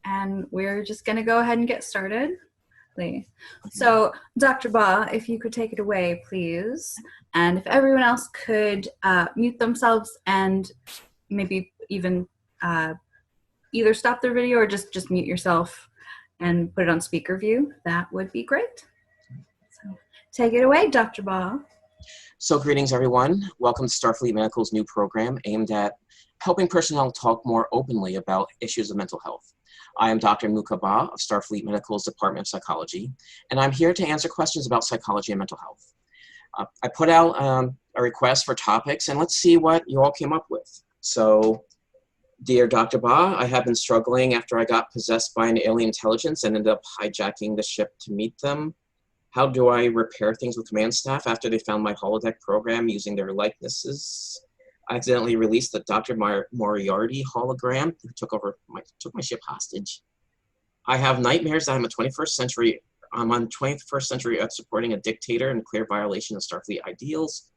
And we're just going to go ahead and get started. So, Dr. Ba, if you could take it away, please. And if everyone else could mute themselves and maybe even either stop their video or just mute yourself and put it on speaker view, that would be great. So, take it away, Dr. Ba. So greetings, everyone. Welcome to Starfleet Medical's new program aimed at helping personnel talk more openly about issues of mental health. I am Dr. Muka Ba of Starfleet Medical's Department of Psychology, and I'm here to answer questions about psychology and mental health. I put out a request for topics, and let's see what you all came up with. So, dear Dr. Ba, I have been struggling after I got possessed by an alien intelligence and ended up hijacking the ship to meet them. How do I repair things with command staff after they found my holodeck program using their likenesses? I accidentally released the Dr. Moriarty hologram who took my ship hostage. I have nightmares that I'm on 21st century Earth supporting a dictator in clear violation of Starfleet ideals.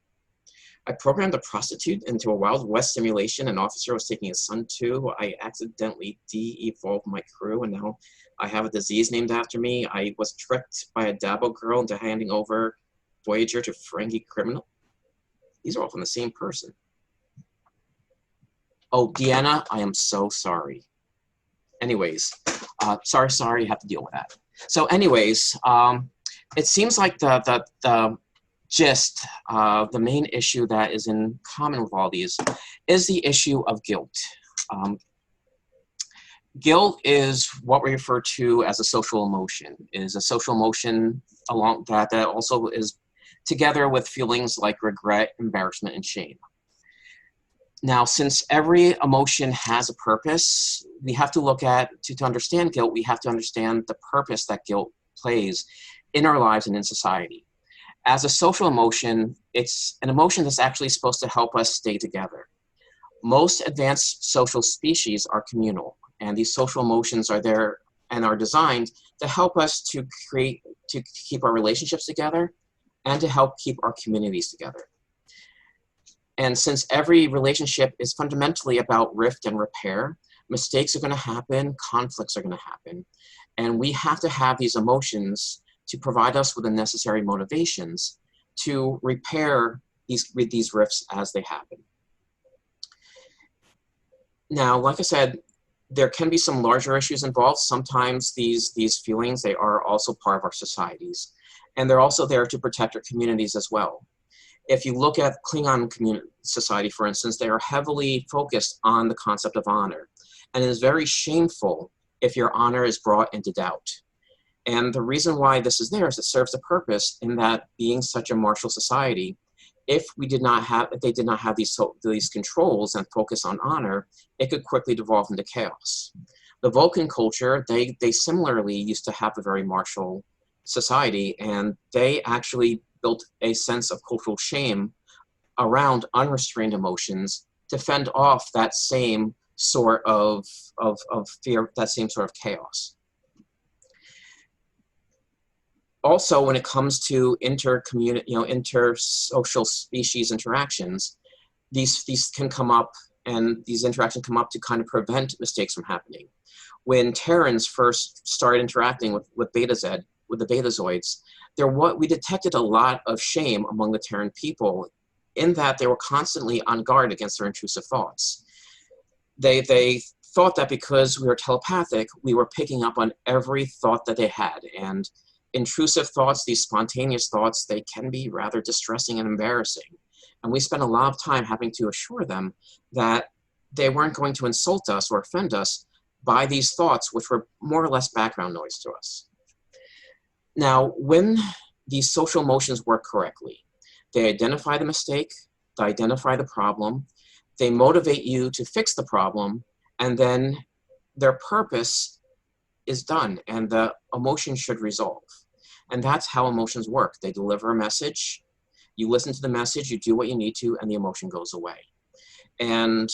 I programmed a prostitute into a Wild West simulation an officer was taking his son to. I accidentally de-evolved my crew, and now I have a disease named after me. I was tricked by a Dabo girl into handing over Voyager to Ferengi criminal. These are all from the same person. Oh, Deanna, I am so sorry. Anyways, sorry, you have to deal with that. So anyways, it seems like the gist, the main issue that is in common with all these is the issue of guilt. Guilt is what we refer to as a social emotion. It is a social emotion along that also is together with feelings like regret, embarrassment, and shame. Now, since every emotion has a purpose, we have to look at, to understand guilt, we have to understand the purpose that guilt plays in our lives and in society. As a social emotion, it's an emotion that's actually supposed to help us stay together. Most advanced social species are communal, and these social emotions are there and are designed to help us to keep our relationships together and to help keep our communities together. And since every relationship is fundamentally about rift and repair, mistakes are going to happen, conflicts are going to happen, and we have to have these emotions to provide us with the necessary motivations to repair these rifts as they happen. Now, like I said, there can be some larger issues involved. Sometimes these feelings, they are also part of our societies, and they're also there to protect our communities as well. If you look at Klingon society, for instance, they are heavily focused on the concept of honor, and it is very shameful if your honor is brought into doubt. And the reason why this is there is it serves a purpose in that being such a martial society, if they did not have these controls and focus on honor, it could quickly devolve into chaos. The Vulcan culture, they similarly used to have a very martial society, and they actually built a sense of cultural shame around unrestrained emotions to fend off that same sort of fear, that same sort of chaos. Also, when it comes to intersocial species interactions, these can come up, and these interactions come up to kind of prevent mistakes from happening. When Terrans first started interacting with the Betazoids, we detected a lot of shame among the Terran people in that they were constantly on guard against their intrusive thoughts. They thought that because we were telepathic, we were picking up on every thought that they had, and intrusive thoughts, these spontaneous thoughts, they can be rather distressing and embarrassing. And we spent a lot of time having to assure them that they weren't going to insult us or offend us by these thoughts, which were more or less background noise to us. Now, when these social emotions work correctly, they identify the mistake, they identify the problem, they motivate you to fix the problem, and then their purpose is done, and the emotion should resolve. And that's how emotions work. They deliver a message, you listen to the message, you do what you need to, and the emotion goes away. And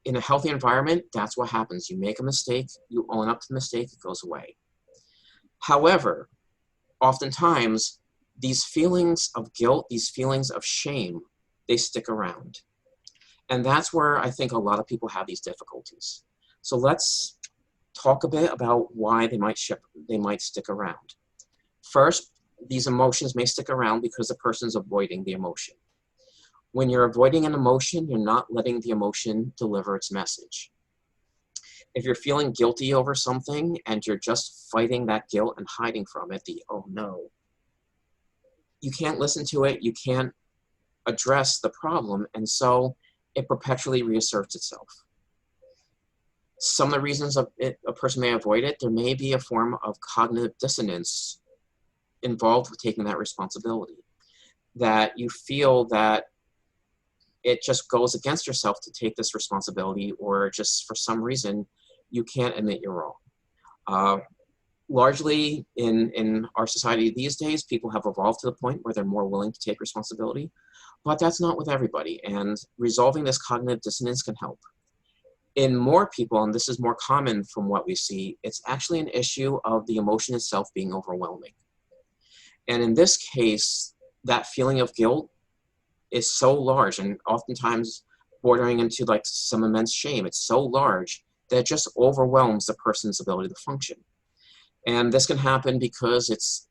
in a healthy environment, that's what happens. You make a mistake, you own up to the mistake, it goes away. However, oftentimes, these feelings of guilt, these feelings of shame, they stick around. And that's where I think a lot of people have these difficulties. So let's talk a bit about why they might stick around. First, these emotions may stick around because the person's avoiding the emotion. When you're avoiding an emotion, you're not letting the emotion deliver its message. If you're feeling guilty over something and you're just fighting that guilt and hiding from it, oh no, you can't listen to it, you can't address the problem, and so it perpetually reasserts itself. Some of the reasons a person may avoid it, there may be a form of cognitive dissonance involved with taking that responsibility. That you feel that it just goes against yourself to take this responsibility, or just for some reason, you can't admit you're wrong. Largely in our society these days, people have evolved to the point where they're more willing to take responsibility, but that's not with everybody, and resolving this cognitive dissonance can help. In more people, and this is more common from what we see, it's actually an issue of the emotion itself being overwhelming. And in this case, that feeling of guilt is so large, and oftentimes bordering into like some immense shame. It's so large that it just overwhelms the person's ability to function. And this can happen because it's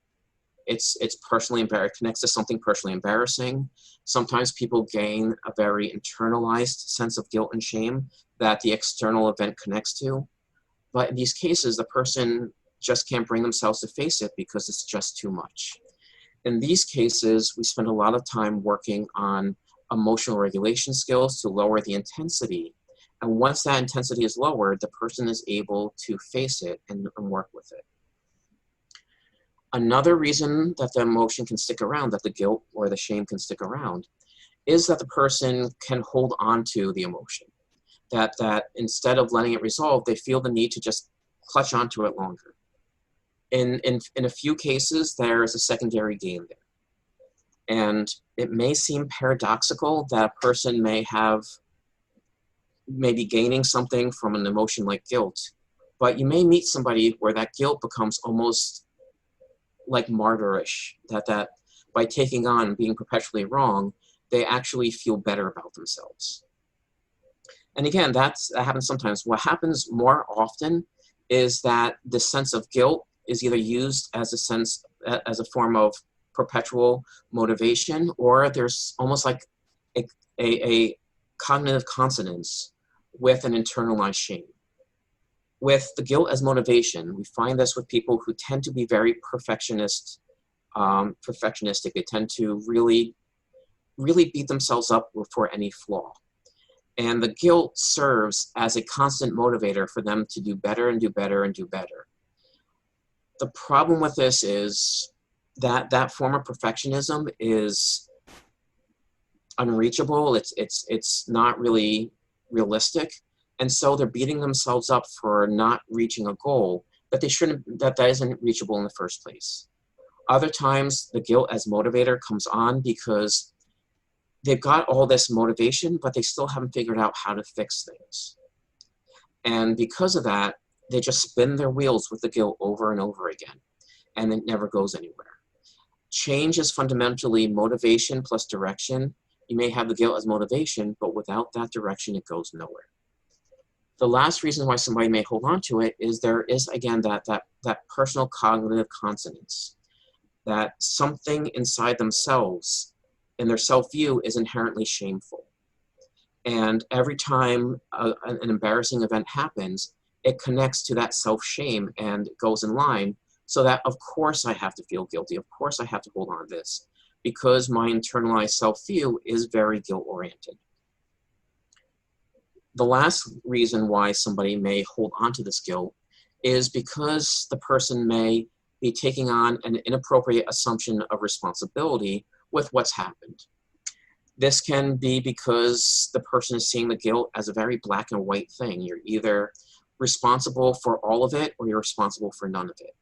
personally embarrassing, connects to something personally embarrassing. Sometimes people gain a very internalized sense of guilt and shame that the external event connects to. But in these cases, the person just can't bring themselves to face it because it's just too much. In these cases, we spend a lot of time working on emotional regulation skills to lower the intensity. And once that intensity is lowered, the person is able to face it and work with it. Another reason that the emotion can stick around, that the guilt or the shame can stick around, is that the person can hold on to the emotion. That instead of letting it resolve, they feel the need to just clutch onto it longer. In a few cases, there is a secondary gain there. And it may seem paradoxical that a person may be gaining something from an emotion like guilt, but you may meet somebody where that guilt becomes almost like martyrish, that by taking on being perpetually wrong, they actually feel better about themselves. And again, that happens sometimes. What happens more often is that the sense of guilt is either used as a form of perpetual motivation, or there's almost like a cognitive consonance with an internalized shame. With the guilt as motivation, we find this with people who tend to be very perfectionistic. They tend to really beat themselves up for any flaw. And the guilt serves as a constant motivator for them to do better and do better and do better. The problem with this is that that form of perfectionism is unreachable. It's not really realistic. And so they're beating themselves up for not reaching a goal that that isn't reachable in the first place. Other times, the guilt as motivator comes on because they've got all this motivation, but they still haven't figured out how to fix things. And because of that, they just spin their wheels with the guilt over and over again, and it never goes anywhere. Change is fundamentally motivation plus direction. You may have the guilt as motivation, but without that direction, it goes nowhere. The last reason why somebody may hold on to it is there is, again, that personal cognitive consonance, that something inside themselves in their self-view is inherently shameful. And every time an embarrassing event happens, it connects to that self-shame and it goes in line, so that of course I have to feel guilty, of course I have to hold on to this, because my internalized self-view is very guilt-oriented. The last reason why somebody may hold on to this guilt is because the person may be taking on an inappropriate assumption of responsibility with what's happened. This can be because the person is seeing the guilt as a very black and white thing. You're either responsible for all of it or you're responsible for none of it.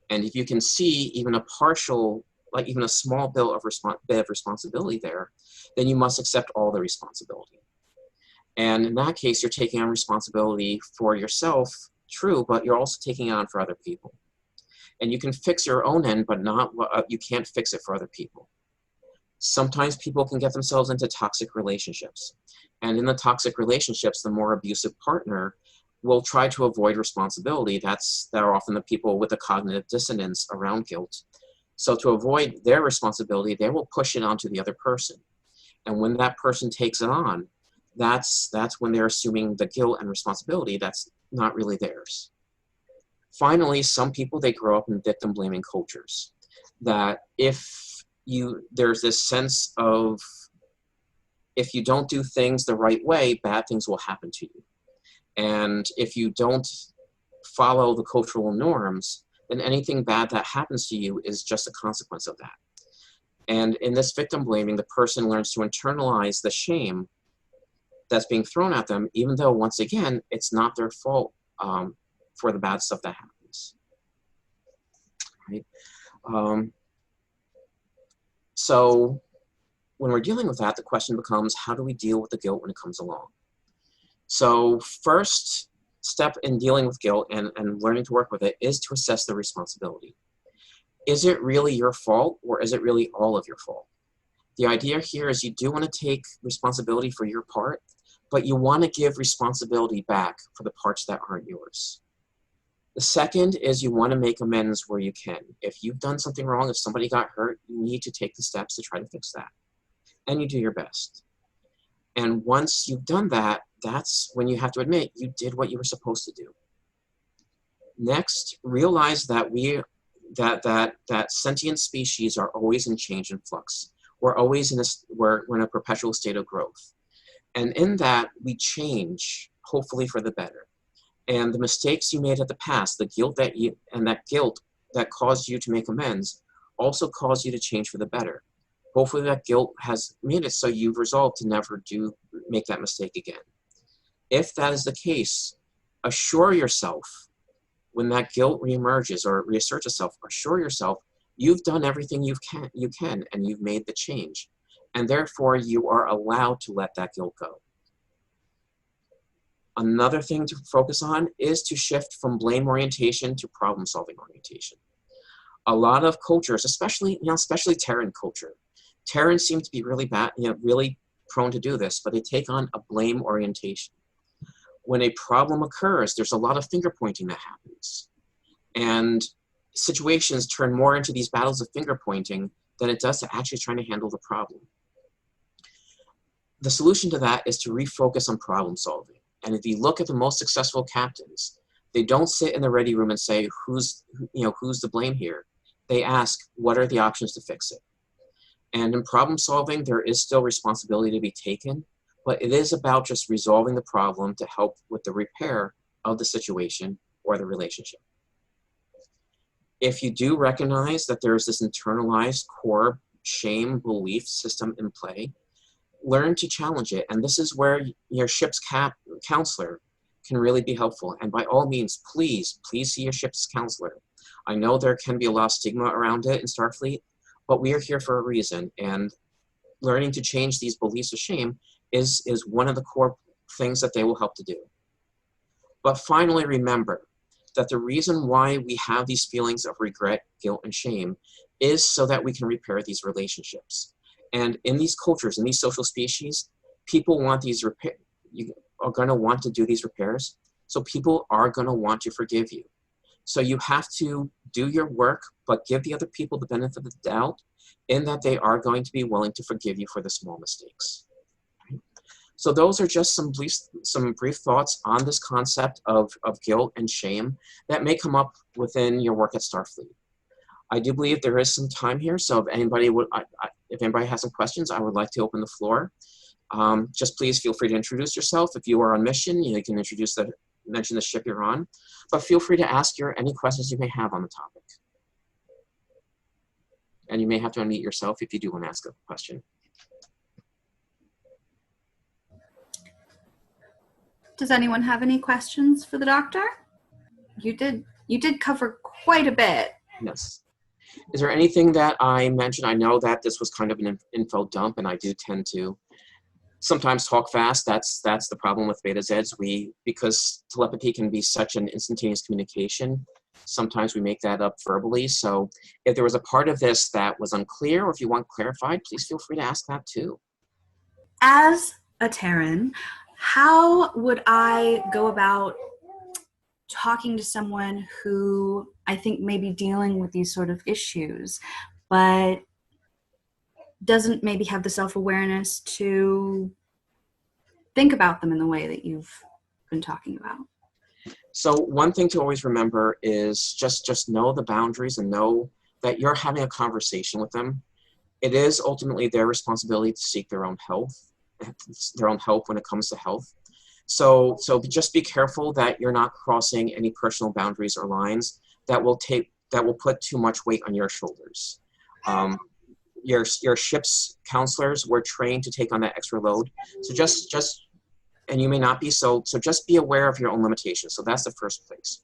And if you can see even a partial, like even a small bit of responsibility there, then you must accept all the responsibility. And in that case, you're taking on responsibility for yourself, true, but you're also taking on for other people. And you can fix your own end, but you can't fix it for other people. Sometimes people can get themselves into toxic relationships. And in the toxic relationships, the more abusive partner will try to avoid responsibility. That are often the people with the cognitive dissonance around guilt. So to avoid their responsibility, they will push it onto the other person. And when that person takes it on, that's when they're assuming the guilt and responsibility that's not really theirs. Finally, some people, they grow up in victim blaming cultures. That there's this sense of, if you don't do things the right way, bad things will happen to you. And if you don't follow the cultural norms, then anything bad that happens to you is just a consequence of that. And in this victim blaming, the person learns to internalize the shame that's being thrown at them, even though, once again, it's not their fault for the bad stuff that happens. Right? So when we're dealing with that, the question becomes, how do we deal with the guilt when it comes along? So first step in dealing with guilt and learning to work with it is to assess the responsibility. Is it really your fault, or is it really all of your fault? The idea here is you do want to take responsibility for your part, but you want to give responsibility back for the parts that aren't yours. The second is you want to make amends where you can. If you've done something wrong, if somebody got hurt, you need to take the steps to try to fix that. And you do your best. And once you've done that, that's when you have to admit you did what you were supposed to do. Next, realize that that sentient species are always in change and flux. We're always we're in a perpetual state of growth. And in that, we change, hopefully for the better. And the mistakes you made at the past, the guilt that guilt that caused you to make amends, also caused you to change for the better. Hopefully that guilt has made it so you've resolved to never make that mistake again. If that is the case, assure yourself, when that guilt reemerges or reasserts itself, assure yourself you've done everything you can and you've made the change. And therefore, you are allowed to let that guilt go. Another thing to focus on is to shift from blame orientation to problem-solving orientation. A lot of cultures, especially Terran culture, Terrans seem to be really bad, really prone to do this, but they take on a blame orientation. When a problem occurs, there's a lot of finger pointing that happens. And situations turn more into these battles of finger pointing than it does to actually trying to handle the problem. The solution to that is to refocus on problem solving. And if you look at the most successful captains, they don't sit in the ready room and say, who's the blame here? They ask, what are the options to fix it? And in problem solving, there is still responsibility to be taken, but it is about just resolving the problem to help with the repair of the situation or the relationship. If you do recognize that there is this internalized core shame belief system in play, learn to challenge it. And this is where your ship's counselor can really be helpful. And by all means, please see your ship's counselor. I know there can be a lot of stigma around it in Starfleet, but we are here for a reason. And learning to change these beliefs of shame is one of the core things that they will help to do. But finally, remember that the reason why we have these feelings of regret, guilt, and shame is so that we can repair these relationships. And in these cultures, in these social species, people want these you are going to want to do these repairs. So people are going to want to forgive you. So you have to do your work, but give the other people the benefit of the doubt in that they are going to be willing to forgive you for the small mistakes. So those are just some brief thoughts on this concept of guilt and shame that may come up within your work at Starfleet. I do believe there is some time here, so if anybody has some questions, I would like to open the floor. Just please feel free to introduce yourself. If you are on mission, you can mention the ship you're on, but feel free to ask any questions you may have on the topic. And you may have to unmute yourself if you do want to ask a question. Does anyone have any questions for the doctor? You did cover quite a bit. Yes. Is there anything that I mentioned? I know that this was kind of an info dump, and I do tend to sometimes talk fast. That's the problem with Beta Zeds. Because telepathy can be such an instantaneous communication, sometimes we make that up verbally. So if there was a part of this that was unclear, or if you want clarified, please feel free to ask that too. As a Terran, how would I go about talking to someone who I think may be dealing with these sort of issues, but doesn't maybe have the self-awareness to think about them in the way that you've been talking about? So one thing to always remember is just know the boundaries and know that you're having a conversation with them. It is ultimately their responsibility to seek their own help when it comes to health. So just be careful that you're not crossing any personal boundaries or lines that will put too much weight on your shoulders. Your ship's counselors were trained to take on that extra load. So and you may not be, so just be aware of your own limitations. So that's the first place.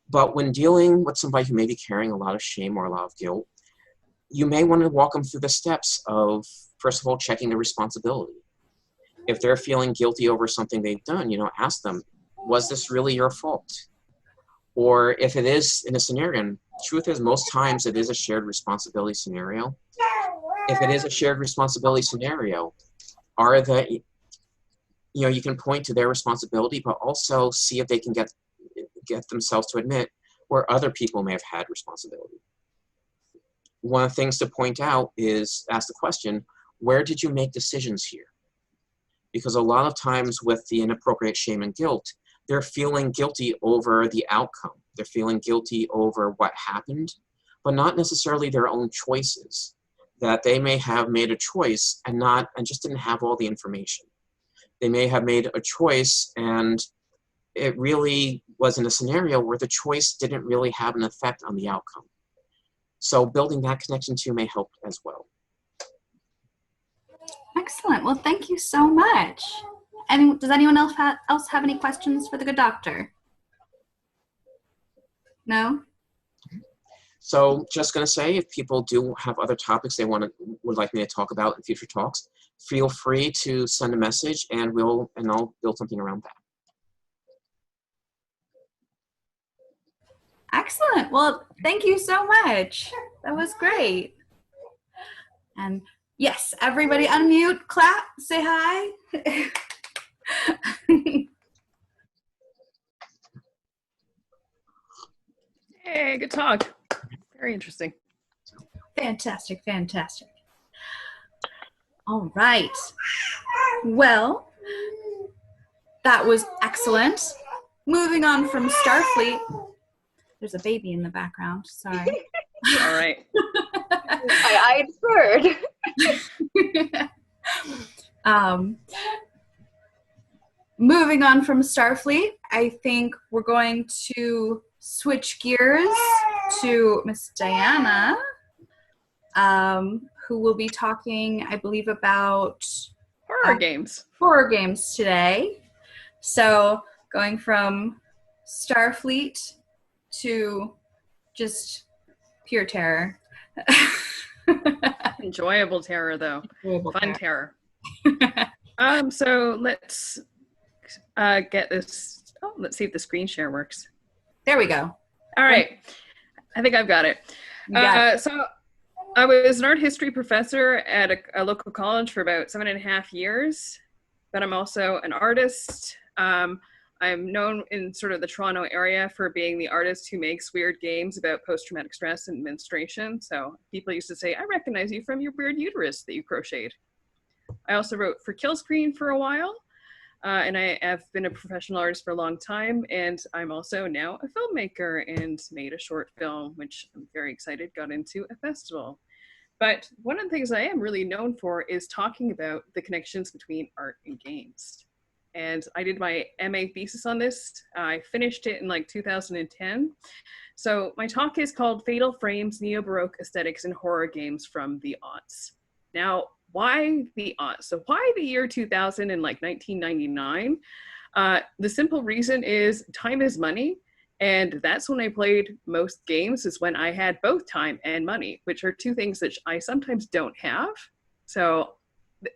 But when dealing with somebody who may be carrying a lot of shame or a lot of guilt, you may want to walk them through the steps of, first of all, checking their responsibility. If they're feeling guilty over something they've done, ask them, was this really your fault? Or if it is in a scenario, and truth is most times it is a shared responsibility scenario. If it is a shared responsibility scenario, you can point to their responsibility, but also see if they can get themselves to admit where other people may have had responsibility. One of the things to point out is ask the question, where did you make decisions here? Because a lot of times with the inappropriate shame and guilt, they're feeling guilty over the outcome. They're feeling guilty over what happened, but not necessarily their own choices. That they may have made a choice and just didn't have all the information. They may have made a choice and it really was in a scenario where the choice didn't really have an effect on the outcome. So building that connection too may help as well. Excellent. Well, thank you so much. And does anyone else have any questions for the good doctor? No? So just going to say, if people do have other topics they would like me to talk about in future talks, feel free to send a message and I'll build something around that. Excellent. Well, thank you so much. That was great. And yes, everybody unmute, clap, say hi. Hey, good talk. Very interesting. Fantastic, fantastic. All right. Well, that was excellent. Moving on from Starfleet. There's a baby in the background, sorry. All right. I inferred. Moving on from Starfleet, I think we're going to switch gears to Miss Diana, who will be talking, I believe, about Horror games. Horror games today. So going from Starfleet to just pure terror. Enjoyable terror, though. Enjoyable Fun terror. So let's get this. Oh, let's see if the screen share works. There we go. All right. I think I've got it. So I was an art history professor at a local college for about 7.5 years, but I'm also an artist. I'm known in sort of the Toronto area for being the artist who makes weird games about post-traumatic stress and menstruation. So people used to say, I recognize you from your weird uterus that you crocheted. I also wrote for Kill Screen for a while, and I have been a professional artist for a long time, and I'm also now a filmmaker and made a short film, which I'm very excited got into a festival. But one of the things I am really known for is talking about the connections between art and games. And I did my MA thesis on this. I finished it in like 2010. So my talk is called Fatal Frames, Neo-Baroque Aesthetics in Horror Games from the Aughts. Now, why the aughts? So why the year 2000 and like 1999? The simple reason is time is money. And that's when I played most games, is when I had both time and money, which are two things that I sometimes don't have. So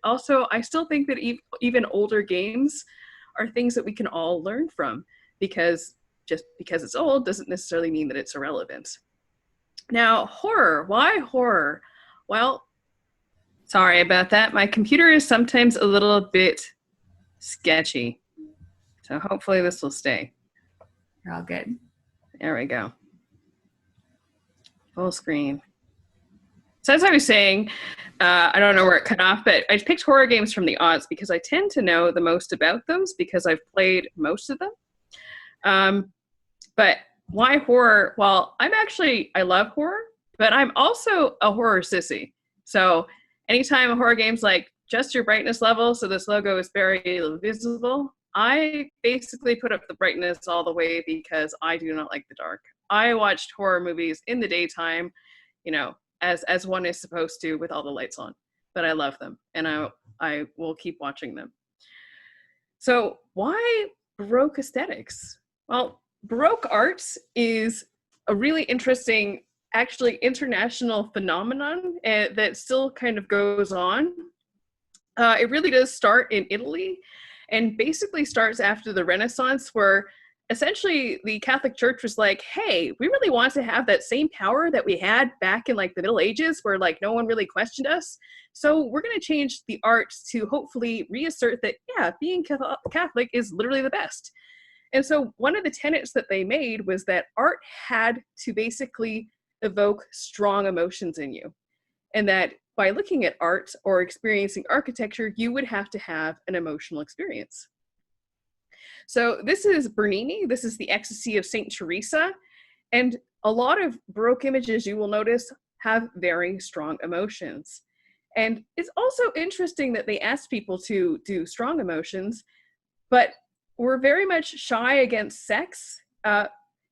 also, I still think that even older games are things that we can all learn from, because just because it's old doesn't necessarily mean that it's irrelevant. Now, horror. Why horror? Well, sorry about that. My computer is sometimes a little bit sketchy. So hopefully this will stay. You're all good. There we go. Full screen. So as I was saying, I don't know where it cut off, but I picked horror games from the aughts because I tend to know the most about those because I've played most of them. But why horror? Well, I love horror, but I'm also a horror sissy. So anytime a horror game's like, adjust your brightness level so this logo is very visible, I basically put up the brightness all the way because I do not like the dark. I watched horror movies in the daytime, as one is supposed to with all the lights on. But I love them, and I will keep watching them. So why Baroque aesthetics? Well, Baroque art is a really interesting, actually international phenomenon that still kind of goes on. It really does start in Italy and basically starts after the Renaissance, where essentially the Catholic Church was like, hey, we really want to have that same power that we had back in like the Middle Ages where like no one really questioned us. So we're going to change the arts to hopefully reassert that, yeah, being Catholic is literally the best. And so one of the tenets that they made was that art had to basically evoke strong emotions in you. And that by looking at art or experiencing architecture, you would have to have an emotional experience. So this is Bernini. This is the Ecstasy of St. Teresa. And a lot of Baroque images, you will notice, have very strong emotions. And it's also interesting that they asked people to do strong emotions, but we're very much shy against sex.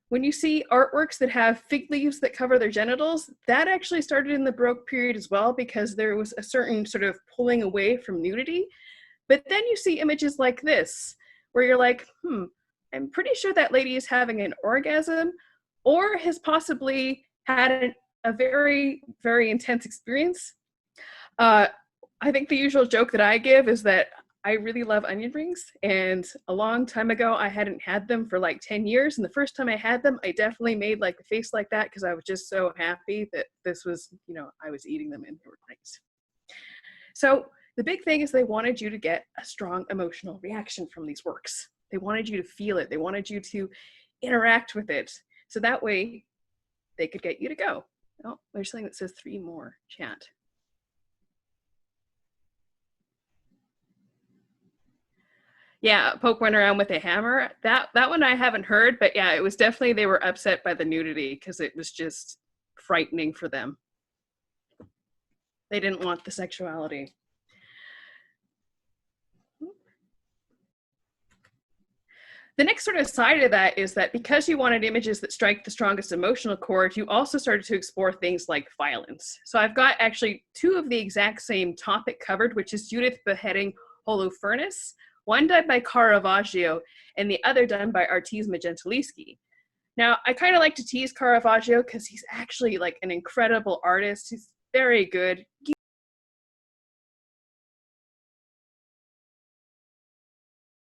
When you see artworks that have fig leaves that cover their genitals, that actually started in the Baroque period as well, because there was a certain sort of pulling away from nudity. But then you see images like this, where you're like, I'm pretty sure that lady is having an orgasm or has possibly had a very, very intense experience. I think the usual joke that I give is that I really love onion rings, and a long time ago I hadn't had them for like 10 years, and the first time I had them I definitely made like a face like that because I was just so happy that this was, I was eating them and they were great. So the big thing is they wanted you to get a strong emotional reaction from these works. They wanted you to feel it. They wanted you to interact with it, so that way they could get you to go. Oh, there's something that says 3 more, chat. Yeah, Poke went around with a hammer. That one I haven't heard, but yeah, it was definitely, they were upset by the nudity because it was just frightening for them. They didn't want the sexuality. The next sort of side of that is that because you wanted images that strike the strongest emotional chord, you also started to explore things like violence. So I've got actually 2 of the exact same topic covered, which is Judith beheading Holofernes, one done by Caravaggio and the other done by Artista Gentileschi. Now, I kind of like to tease Caravaggio because he's actually like an incredible artist. He's very good.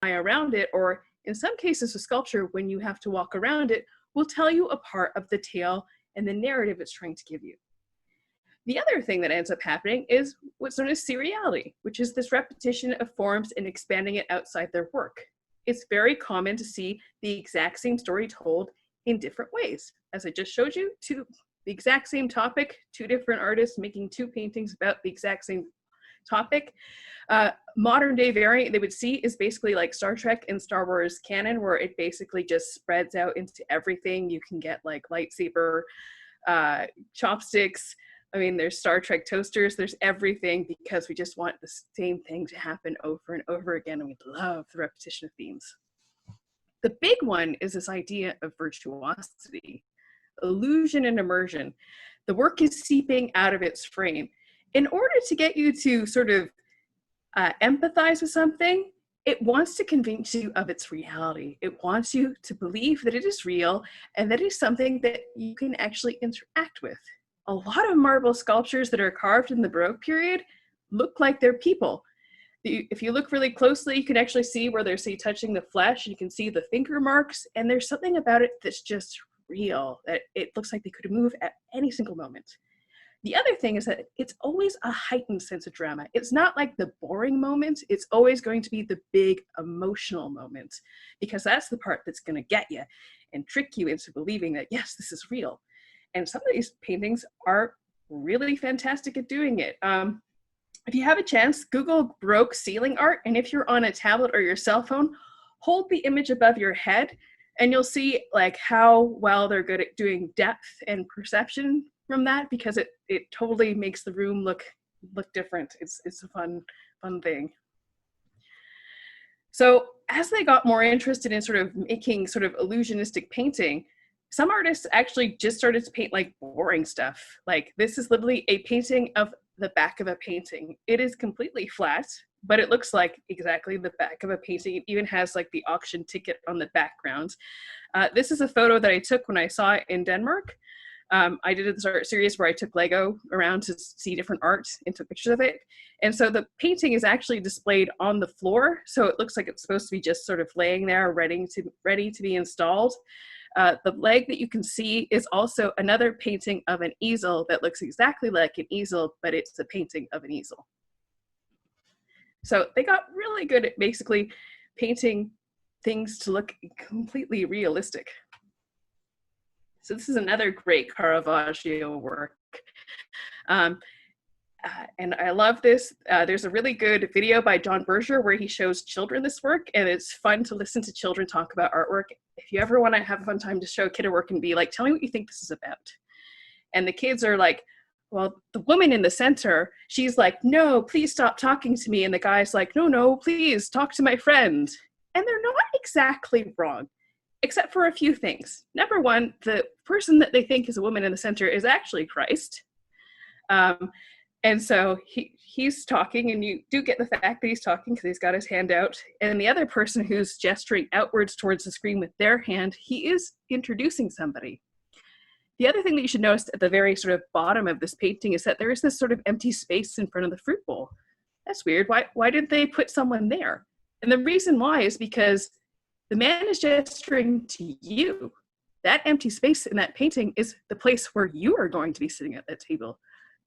Around it, or in some cases with sculpture, when you have to walk around it, will tell you a part of the tale and the narrative it's trying to give you. The other thing that ends up happening is what's known as seriality, which is this repetition of forms and expanding it outside their work. It's very common to see the exact same story told in different ways. As I just showed you, the exact same topic, 2 different artists making 2 paintings about the exact same topic. Modern day variant they would see is basically like Star Trek and Star Wars canon, where it basically just spreads out into everything. You can get like lightsaber, chopsticks. I mean, there's Star Trek toasters, there's everything, because we just want the same thing to happen over and over again, and we love the repetition of themes. The big one is this idea of virtuosity, illusion and immersion. The work is seeping out of its frame. In order to get you to sort of empathize with something, it wants to convince you of its reality. It wants you to believe that it is real and that it is something that you can actually interact with. A lot of marble sculptures that are carved in the Baroque period look like they're people. If you look really closely, you can actually see where they're, say, touching the flesh. You can see the finger marks, and there's something about it that's just real, that it looks like they could move at any single moment. The other thing is that it's always a heightened sense of drama. It's not like the boring moment. It's always going to be the big emotional moment, because that's the part that's going to get you. and trick you into believing that, yes, this is real. And some of these paintings are really fantastic at doing it. If you have a chance, Google Baroque ceiling art, and if you're on a tablet or your cell phone, hold the image above your head, and you'll see like how well they're good at doing depth and perception from that, because it totally makes the room look different. It's a fun thing. So as they got more interested in sort of making sort of illusionistic painting, some artists actually just started to paint like boring stuff. Like this is literally a painting of the back of a painting. It is completely flat, but it looks like exactly the back of a painting. It even has like the auction ticket on the background. This is a photo that I took when I saw it in Denmark. I did this art series where I took Lego around to see different art and took pictures of it. And so the painting is actually displayed on the floor. So it looks like it's supposed to be just sort of laying there ready to be installed. The leg that you can see is also another painting of an easel that looks exactly like an easel, but it's a painting of an easel. So they got really good at basically painting things to look completely realistic. So this is another great Caravaggio work. And I love this. There's a really good video by John Berger where he shows children this work, and it's fun to listen to children talk about artwork. If you ever want to have a fun time to show a kid a work and be like, tell me what you think this is about. And the kids are like, well, the woman in the center, she's like, no, please stop talking to me. And the guy's like, no, please talk to my friend. And they're not exactly wrong, except for a few things. Number one, the person that they think is a woman in the center is actually Christ. And so he's talking, and you do get the fact that he's talking because he's got his hand out. And the other person who's gesturing outwards towards the screen with their hand, he is introducing somebody. The other thing that you should notice at the very sort of bottom of this painting is that there is this sort of empty space in front of the fruit bowl. That's weird. Why didn't they put someone there? And the reason why is because the man is gesturing to you. That empty space in that painting is the place where you are going to be sitting at that table.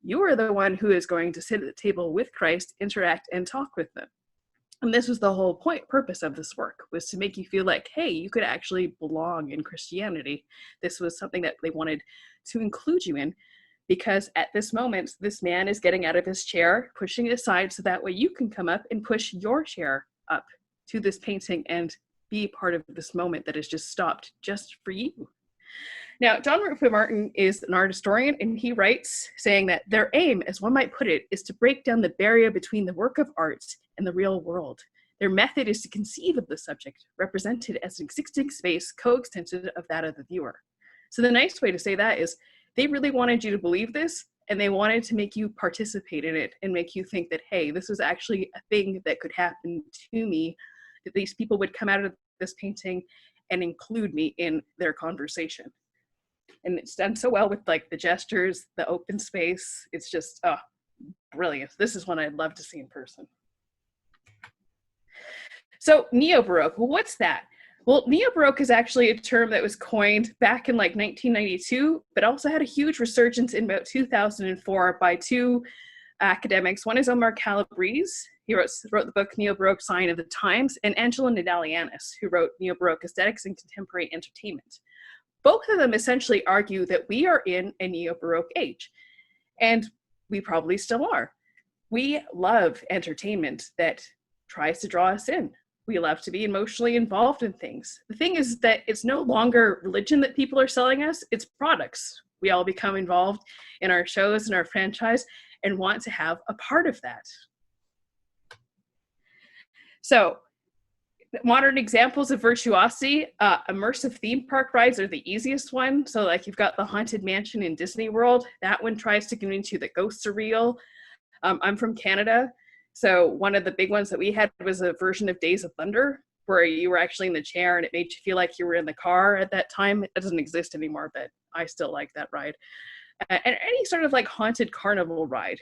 You are the one who is going to sit at the table with Christ, interact, and talk with them. And this was the whole purpose of this work, was to make you feel like, hey, you could actually belong in Christianity. This was something that they wanted to include you in, because at this moment, this man is getting out of his chair, pushing it aside so that way you can come up and push your chair up to this painting and be part of this moment that is just stopped just for you. Now, John Rufus Martin is an art historian, and he writes saying that their aim, as one might put it, is to break down the barrier between the work of art and the real world. Their method is to conceive of the subject represented as an existing space coextensive of that of the viewer. So the nice way to say that is they really wanted you to believe this, and they wanted to make you participate in it and make you think that, hey, this was actually a thing that could happen to me, that these people would come out of this painting and include me in their conversation. And it's done so well with like the gestures, the open space. It's just, oh, brilliant. This is one I'd love to see in person. So Neo-Baroque, well, what's that? Well, Neo-Baroque is actually a term that was coined back in like 1992, but also had a huge resurgence in about 2004 by two academics. One is Omar Calabrese. He wrote the book Neo-Baroque Sign of the Times, and Angela Nadalianis, who wrote Neo-Baroque Aesthetics and Contemporary Entertainment. Both of them essentially argue that we are in a Neo-Baroque age, and we probably still are. We love entertainment that tries to draw us in. We love to be emotionally involved in things. The thing is that it's no longer religion that people are selling us, it's products. We all become involved in our shows and our franchise and want to have a part of that. So, modern examples of virtuosity, immersive theme park rides are the easiest one. So like you've got the Haunted Mansion in Disney World. That one tries to convince you that ghosts are real. I'm from Canada. So one of the big ones that we had was a version of Days of Thunder, where you were actually in the chair and it made you feel like you were in the car at that time. It doesn't exist anymore, but I still like that ride. And any sort of like haunted carnival ride.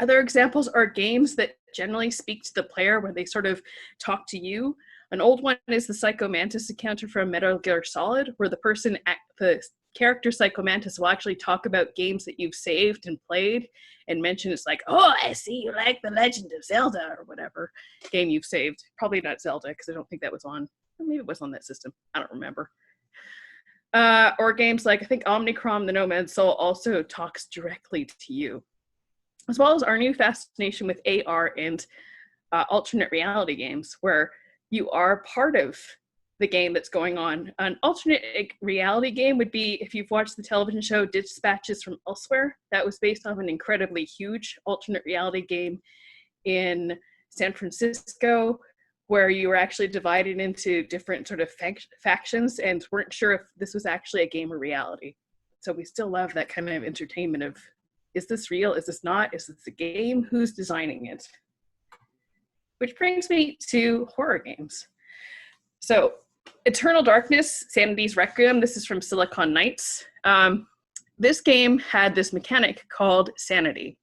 Other examples are games that generally speak to the player when they sort of talk to you. An old one is the Psycho Mantis encounter from Metal Gear Solid, where the character Psycho Mantis will actually talk about games that you've saved and played and mention it's like, oh, I see you like The Legend of Zelda or whatever game you've saved. Probably not Zelda, because I don't think that was on maybe it was on that system. I don't remember. Or games like, I think Omnicrom, the Nomad Soul also talks directly to you, as well as our new fascination with AR and alternate reality games, where you are part of the game that's going on. An alternate reality game would be, if you've watched the television show Dispatches from Elsewhere, that was based on an incredibly huge alternate reality game in San Francisco, where you were actually divided into different sort of factions and weren't sure if this was actually a game or reality. So we still love that kind of entertainment of, is this real? Is this not? Is this a game? Who's designing it? Which brings me to horror games. So Eternal Darkness, Sanity's Requiem, this is from Silicon Knights. This game had this mechanic called sanity.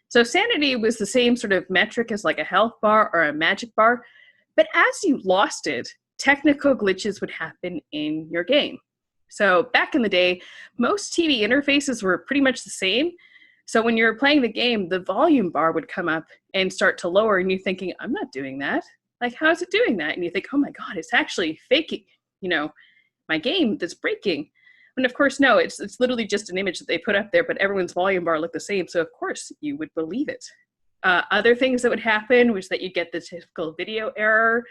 So sanity was the same sort of metric as like a health bar or a magic bar, but as you lost it, technical glitches would happen in your game. So back in the day, most TV interfaces were pretty much the same. So when you're playing the game, the volume bar would come up and start to lower, and you're thinking, I'm not doing that. Like, how is it doing that? And you think, oh my God, it's actually faking, my game that's breaking. And of course, no, it's literally just an image that they put up there, but everyone's volume bar looked the same. So of course you would believe it. Other things that would happen was that you get the typical video error.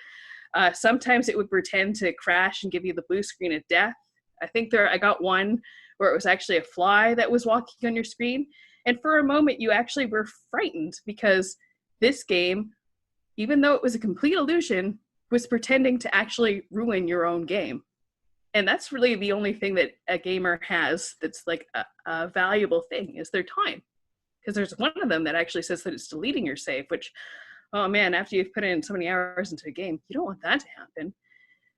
Sometimes it would pretend to crash and give you the blue screen of death. I got one where it was actually a fly that was walking on your screen. And for a moment, you actually were frightened because this game, even though it was a complete illusion, was pretending to actually ruin your own game. And that's really the only thing that a gamer has that's like a valuable thing, is their time. Because there's one of them that actually says that it's deleting your save, which, oh man, after you've put in so many hours into a game, you don't want that to happen.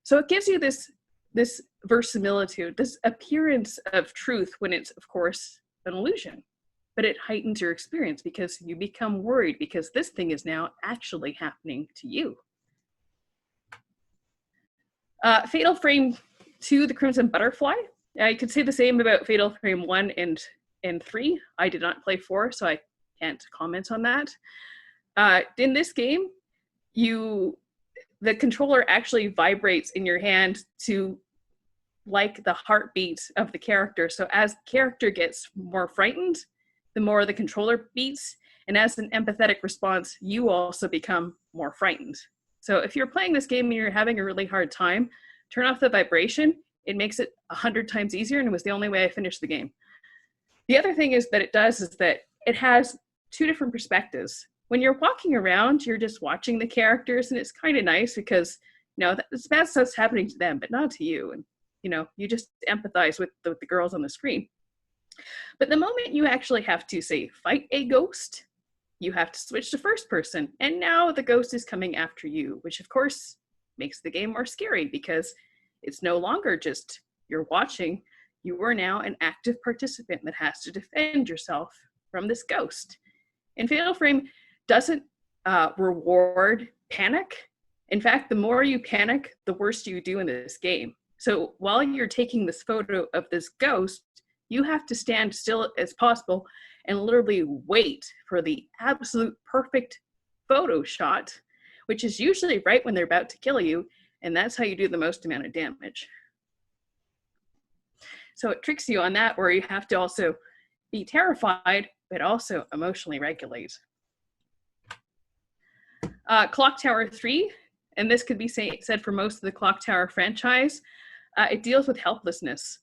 So it gives you this verisimilitude, this appearance of truth when it's, of course, an illusion. But it heightens your experience because you become worried because this thing is now actually happening to you. Fatal Frame 2, The Crimson Butterfly. I could say the same about Fatal Frame 1 and 3. I did not play 4, so I can't comment on that. In this game, the controller actually vibrates in your hand to like the heartbeat of the character. So as the character gets more frightened, the more the controller beats, and as an empathetic response, you also become more frightened. So if you're playing this game and you're having a really hard time, turn off the vibration. It makes it 100 times easier, and it was the only way I finished the game. The other thing is that it has two different perspectives. When you're walking around, you're just watching the characters, and it's kind of nice because, it's bad stuff's happening to them, but not to you. And, you just empathize with the girls on the screen. But the moment you actually have to, say, fight a ghost, you have to switch to first person. And now the ghost is coming after you, which of course makes the game more scary because it's no longer just you're watching. You are now an active participant that has to defend yourself from this ghost. And Fatal Frame doesn't reward panic. In fact, the more you panic, the worse you do in this game. So while you're taking this photo of this ghost, you have to stand still as possible and literally wait for the absolute perfect photo shot, which is usually right when they're about to kill you, and that's how you do the most amount of damage. So it tricks you on that, where you have to also be terrified, but also emotionally regulate. Clock Tower 3, and this could be said for most of the Clock Tower franchise, it deals with helplessness.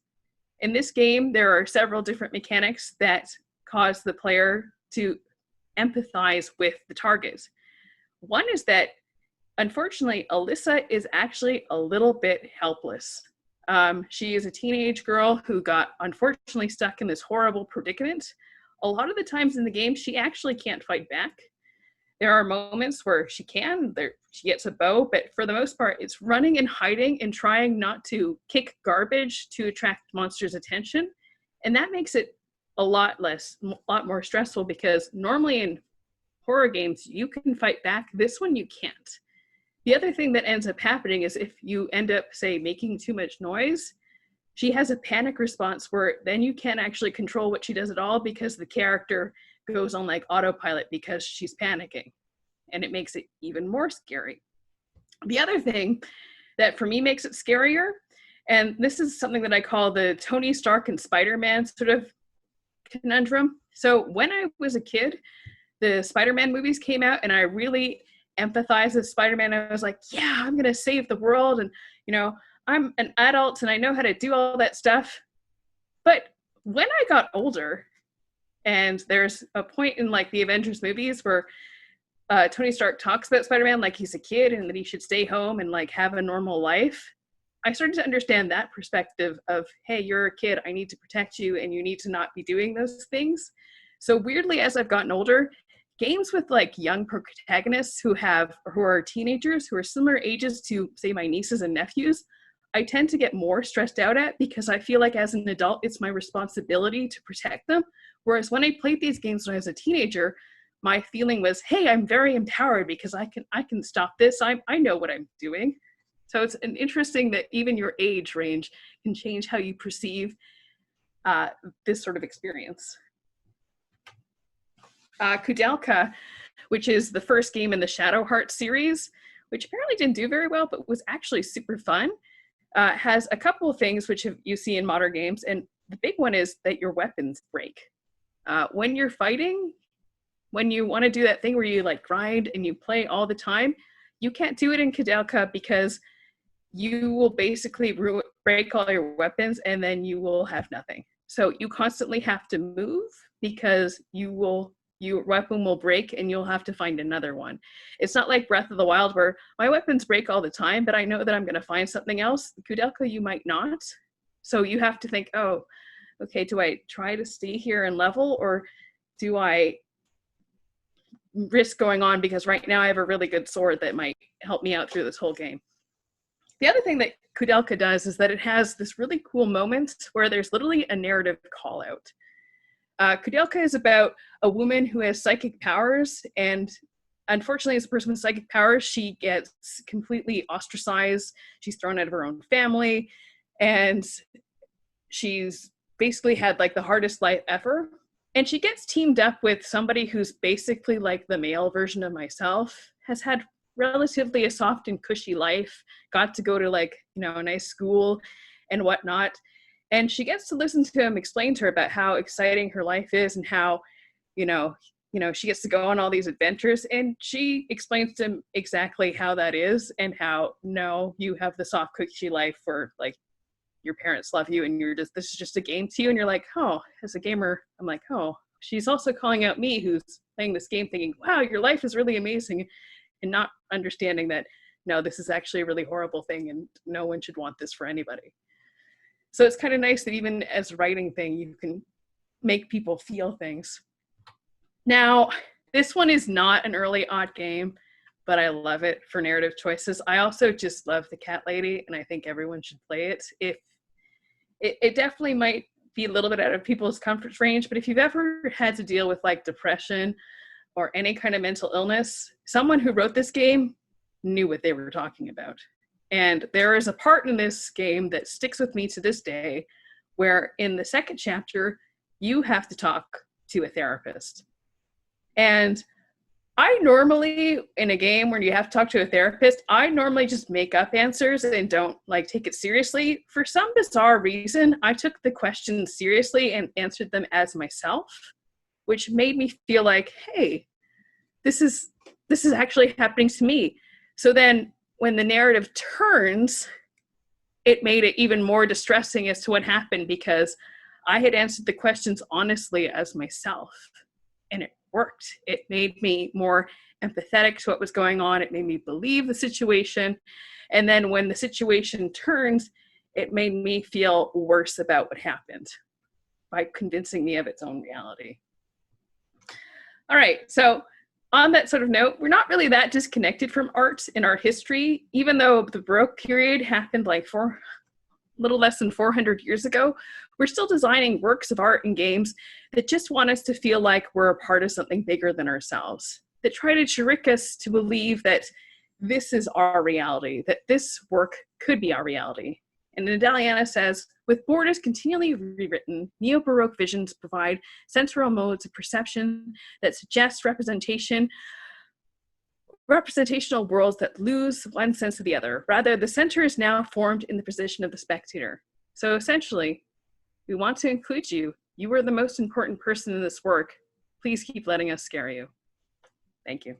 In this game, there are several different mechanics that cause the player to empathize with the target. One is that, unfortunately, Alyssa is actually a little bit helpless. She is a teenage girl who got, unfortunately, stuck in this horrible predicament. A lot of the times in the game, she actually can't fight back. There are moments where she gets a bow, but for the most part, it's running and hiding and trying not to kick garbage to attract monsters' attention. And that makes it a lot more stressful because normally in horror games, you can fight back. This one, you can't. The other thing that ends up happening is if you end up, say, making too much noise, she has a panic response where then you can't actually control what she does at all because the character goes on like autopilot because she's panicking, and it makes it even more scary. The other thing that for me makes it scarier. And this is something that I call the Tony Stark and Spider-Man sort of conundrum. So when I was a kid, the Spider-Man movies came out and I really empathized with Spider-Man. I was like, yeah, I'm going to save the world. And, you know, I'm an adult and I know how to do all that stuff. But when I got older, and there's a point in like the Avengers movies where Tony Stark talks about Spider-Man like he's a kid and that he should stay home and like have a normal life. I started to understand that perspective of, hey, you're a kid, I need to protect you and you need to not be doing those things. So weirdly, as I've gotten older, games with like young protagonists who are teenagers, who are similar ages to say my nieces and nephews, I tend to get more stressed out at because I feel like as an adult, it's my responsibility to protect them. Whereas when I played these games when I was a teenager, my feeling was, hey, I'm very empowered because I can stop this. I know what I'm doing. So it's interesting that even your age range can change how you perceive this sort of experience. Kudelka, which is the first game in the Shadow Heart series, which apparently didn't do very well, but was actually super fun, has a couple of things which you see in modern games. And the big one is that your weapons break. When you're fighting, when you want to do that thing where you like grind and you play all the time, you can't do it in Kudelka because you will basically break all your weapons and then you will have nothing. So you constantly have to move because your weapon will break and you'll have to find another one. It's not like Breath of the Wild where my weapons break all the time, but I know that I'm going to find something else. Kudelka, you might not. So you have to think, oh, okay, do I try to stay here and level, or do I risk going on because right now I have a really good sword that might help me out through this whole game? The other thing that Kudelka does is that it has this really cool moment where there's literally a narrative call out. Kudelka is about a woman who has psychic powers, and unfortunately as a person with psychic powers, she gets completely ostracized. She's thrown out of her own family, and she's basically had like the hardest life ever. And she gets teamed up with somebody who's basically like the male version of myself, has had relatively a soft and cushy life, got to go to like, you know, a nice school and whatnot. And she gets to listen to him explain to her about how exciting her life is and how, you know, she gets to go on all these adventures. And she explains to him exactly how that is and how, no, you have the soft cushy life where like your parents love you and this is just a game to you. And you're like, oh, as a gamer, I'm like, oh, she's also calling out me who's playing this game thinking, wow, your life is really amazing. And not understanding that, no, this is actually a really horrible thing and no one should want this for anybody. So it's kind of nice that even as a writing thing, you can make people feel things. Now, this one is not an early odd game, but I love it for narrative choices. I also just love The Cat Lady, and I think everyone should play it. It definitely might be a little bit out of people's comfort range, but if you've ever had to deal with like depression or any kind of mental illness, someone who wrote this game knew what they were talking about. And there is a part in this game that sticks with me to this day, where in the second chapter, you have to talk to a therapist. And I normally, in a game where you have to talk to a therapist, I normally just make up answers and don't like take it seriously. For some bizarre reason, I took the questions seriously and answered them as myself, which made me feel like, hey, this is actually happening to me. So then when the narrative turns, it made it even more distressing as to what happened because I had answered the questions honestly as myself, and it worked. It made me more empathetic to what was going on. It made me believe the situation. And then when the situation turns, it made me feel worse about what happened by convincing me of its own reality. All right, so on that sort of note, we're not really that disconnected from art in art history, even though the Baroque period happened like little less than 400 years ago. We're still designing works of art and games that just want us to feel like we're a part of something bigger than ourselves, that try to trick us to believe that this is our reality, that this work could be our reality. And Nadaliana says, with borders continually rewritten, neo-Baroque visions provide sensorial modes of perception that suggest representation representational worlds that lose one sense of the other. Rather, the center is now formed in the position of the spectator. So essentially, we want to include you. You are the most important person in this work. Please keep letting us scare you. Thank you.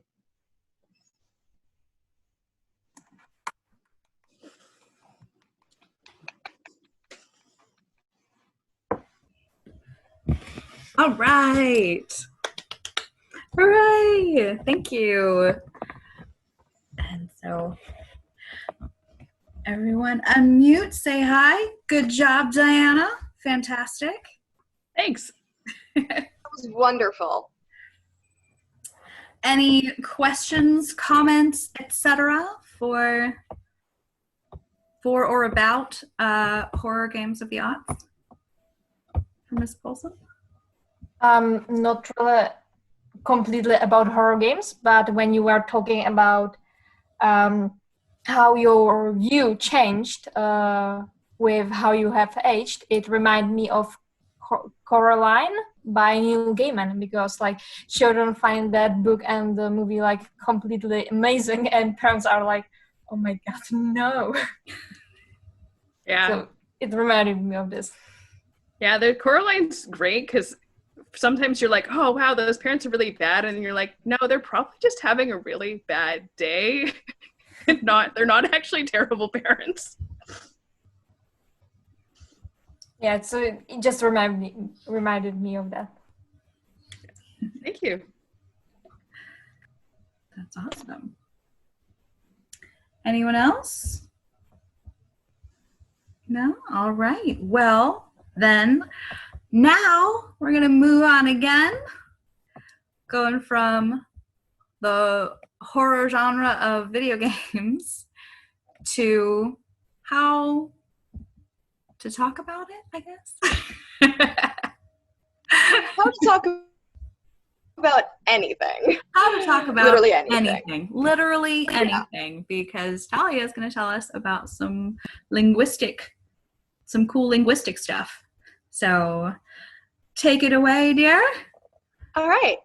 All right. Hooray! Thank you. And so, everyone unmute, say hi. Good job, Diana. Fantastic. Thanks. That was wonderful. Any questions, comments, etc. for or about horror games of the odds? For Ms. Paulson? Not really completely about horror games, but when you were talking about how your view changed with how you have aged, it reminded me of Coraline by Neil Gaiman, because like children find that book and the movie like completely amazing, and parents are like, oh my god, no. Yeah. So it reminded me of this. Yeah, the Coraline's great because sometimes you're like, oh wow, those parents are really bad, and you're like, no, they're probably just having a really bad day. They're not actually terrible parents. Yeah, so it just reminded me of that. Thank you. That's awesome. Anyone else? No? All right. Well, then now we're going to move on again, going from the horror genre of video games to how to talk about it, I guess. How to talk about anything. How to talk about Literally anything. Literally anything, because Talia is going to tell us about some cool linguistic stuff. So take it away, dear. All right.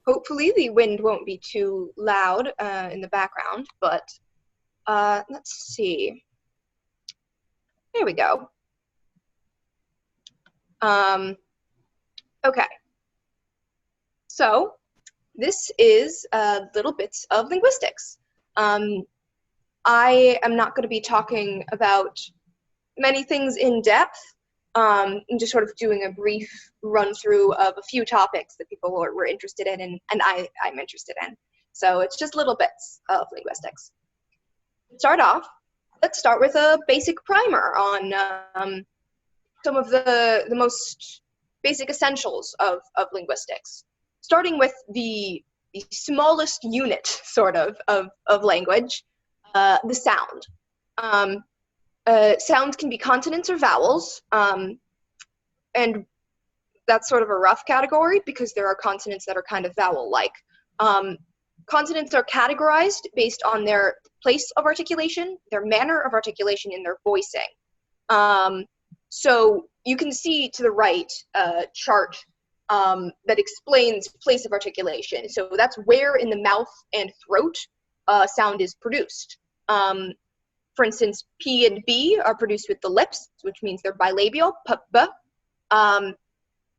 Hopefully the wind won't be too loud in the background, but let's see. There we go. Okay. So this is little bits of linguistics. I am not going to be talking about many things in depth. I'm just sort of doing a brief run through of a few topics that people were interested in, and I'm interested in. So it's just little bits of linguistics. To start off, let's start with a basic primer on some of the most basic essentials of linguistics. Starting with the smallest unit, sort of language, the sound. Sounds can be consonants or vowels, and that's sort of a rough category because there are consonants that are kind of vowel-like. Consonants are categorized based on their place of articulation, their manner of articulation, and their voicing. So you can see to the right chart that explains place of articulation. So that's where in the mouth and throat sound is produced. For instance, P and B are produced with the lips, which means they're bilabial, p, b,